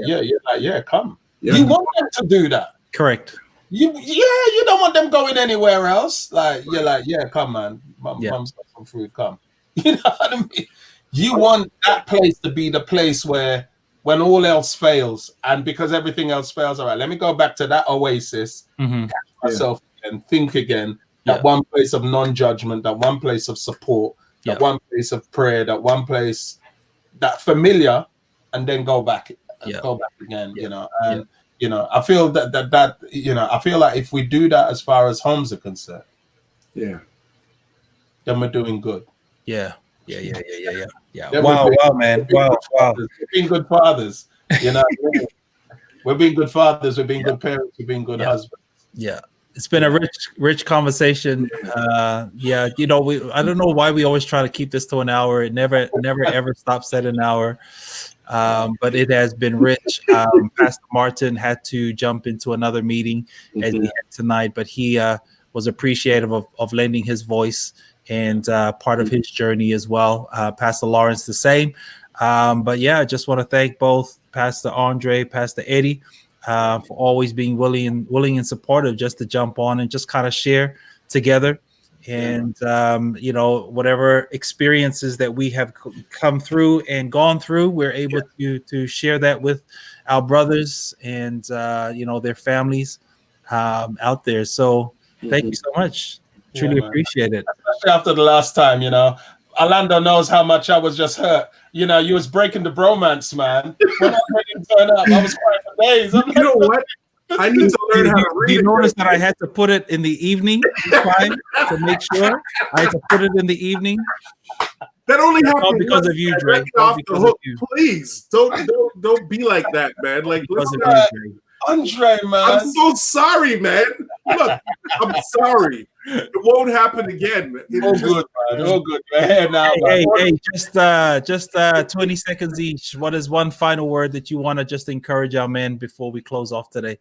come. You want them to do that. Correct. You don't want them going anywhere else. Like, you're like, come, man. Mom's got some food, come. You know what I mean? You want that place to be the place where when all else fails, and because everything else fails, all right, let me go back to that oasis, catch myself and think again. That one place of non-judgment, that one place of support, that one place of prayer, that one place that familiar, and then go back again, you know. And You know, I feel that you know, I feel like if we do that as far as homes are concerned, yeah, then we're doing good. Yeah. Then Wow, man. Wow. We're being good fathers. You know, we're being good fathers. We're being good parents. We're being good husbands. Yeah. It's been a rich conversation. Yeah, you know, I don't know why we always try to keep this to an hour. It never ever stops at an hour. But it has been rich. Pastor Martin had to jump into another meeting as he had tonight, but he was appreciative of lending his voice and part of his journey as well. Pastor Lawrence the same. But yeah, I just want to thank both Pastor Andre, Pastor Eddie, for always being willing and supportive just to jump on and just kind of share together. And you know, whatever experiences that we have come through and gone through, we're able to share that with our brothers and you know, their families out there. So thank you so much. Truly appreciate it. Especially after the last time, you know, Orlando knows how much I was just hurt. You know, you was breaking the bromance, man. When I didn't turn up, I was crying for days. You know what? I need to learn how to read. Do you notice that I had to put it in the evening time to make sure? I had to put it in the evening. That only happened because of you, Dre. Off the hook. Please don't be like that, man. Like, Andre, man. I'm so sorry, man. Look, I'm sorry. It won't happen again. All good, man. Now, hey, just 20 seconds each. What is one final word that you want to just encourage our men before we close off today?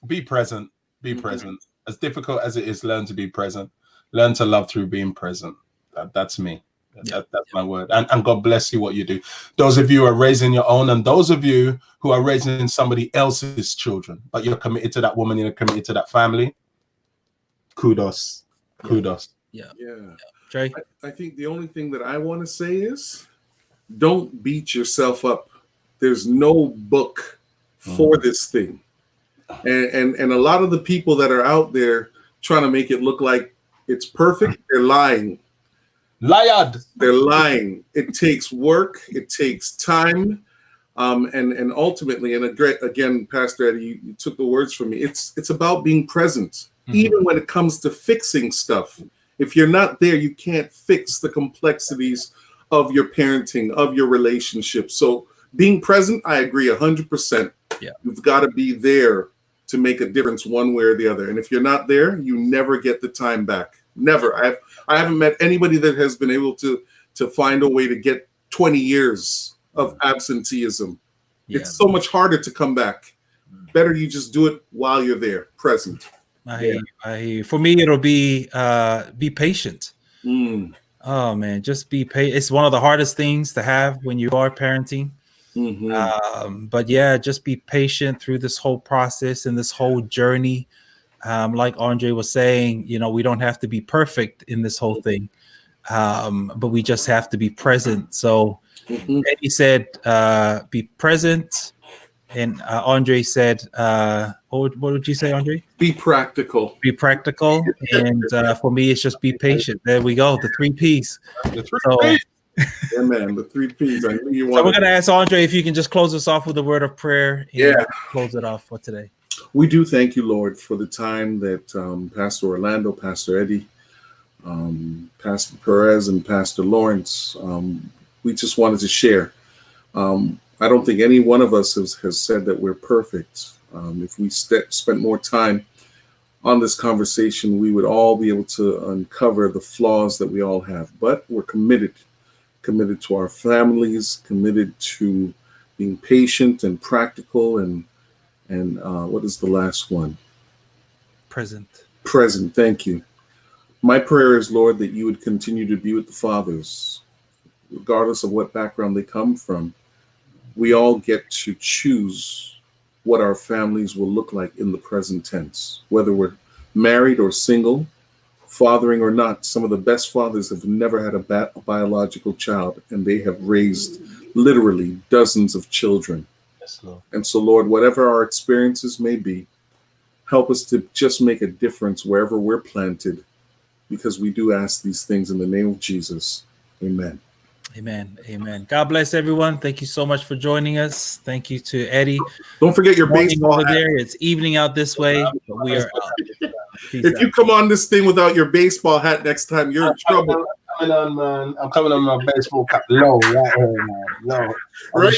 Be present. Be present. As difficult as it is, learn to be present. Learn to love through being present. That's me. That's my word. And God bless you what you do. Those of you who are raising your own, and those of you who are raising somebody else's children, but you're committed to that woman, you're committed to that family. Kudos. Yeah. Trey? I think the only thing that I want to say is don't beat yourself up. There's no book for this thing. And a lot of the people that are out there trying to make it look like it's perfect, they're lying. They're lying. It takes work. It takes time. And ultimately, and again, Pastor Eddie, you took the words from me. It's about being present, even when it comes to fixing stuff. If you're not there, you can't fix the complexities of your parenting, of your relationship. So being present, I agree 100%. Yeah. You've got to be there to make a difference one way or the other. And if you're not there, you never get the time back. Never. I haven't met anybody that has been able to find a way to get 20 years of absenteeism. Yeah. It's so much harder to come back. Better you just do it while you're there, present. I hear you. For me, it'll be patient. Oh man, just be patient. It's one of the hardest things to have when you are parenting. But yeah, just be patient through this whole process and this whole journey. Like Andre was saying, you know, we don't have to be perfect in this whole thing, but we just have to be present. So Eddie said, be present. And Andre said, what would you say, Andre? Be practical. Be practical. And for me, it's just be patient. There we go. The 3 Ps. Yeah, man, the 3 Ps. I knew you wanted. So we're going to ask Andre if you can just close us off with a word of prayer and close it off for today. We do thank you, Lord, for the time that Pastor Orlando, Pastor Eddie, Pastor Perez, and Pastor Lawrence, we just wanted to share. I don't think any one of us has said that we're perfect. If we spent more time on this conversation, we would all be able to uncover the flaws that we all have. But we're committed to our families, committed to being patient and practical, and what is the last one? Present. Thank you. My prayer is, Lord, that you would continue to be with the fathers, regardless of what background they come from. We all get to choose what our families will look like in the present tense, whether we're married or single, fathering or not. Some of the best fathers have never had a biological child, and they have raised literally dozens of children. Yes, Lord. And so, Lord, whatever our experiences may be, help us to just make a difference wherever we're planted, because we do ask these things in the name of Jesus. Amen. Amen. Amen. God bless everyone. Thank you so much for joining us. Thank you to Eddie. Don't forget your Morning baseball over hat. there. It's evening out this way, but we are out. Peace If out. you come on this thing without your baseball hat next time, you're in trouble. I'm coming on, man. I'm coming on my baseball cap low right here, man. Low. Right there.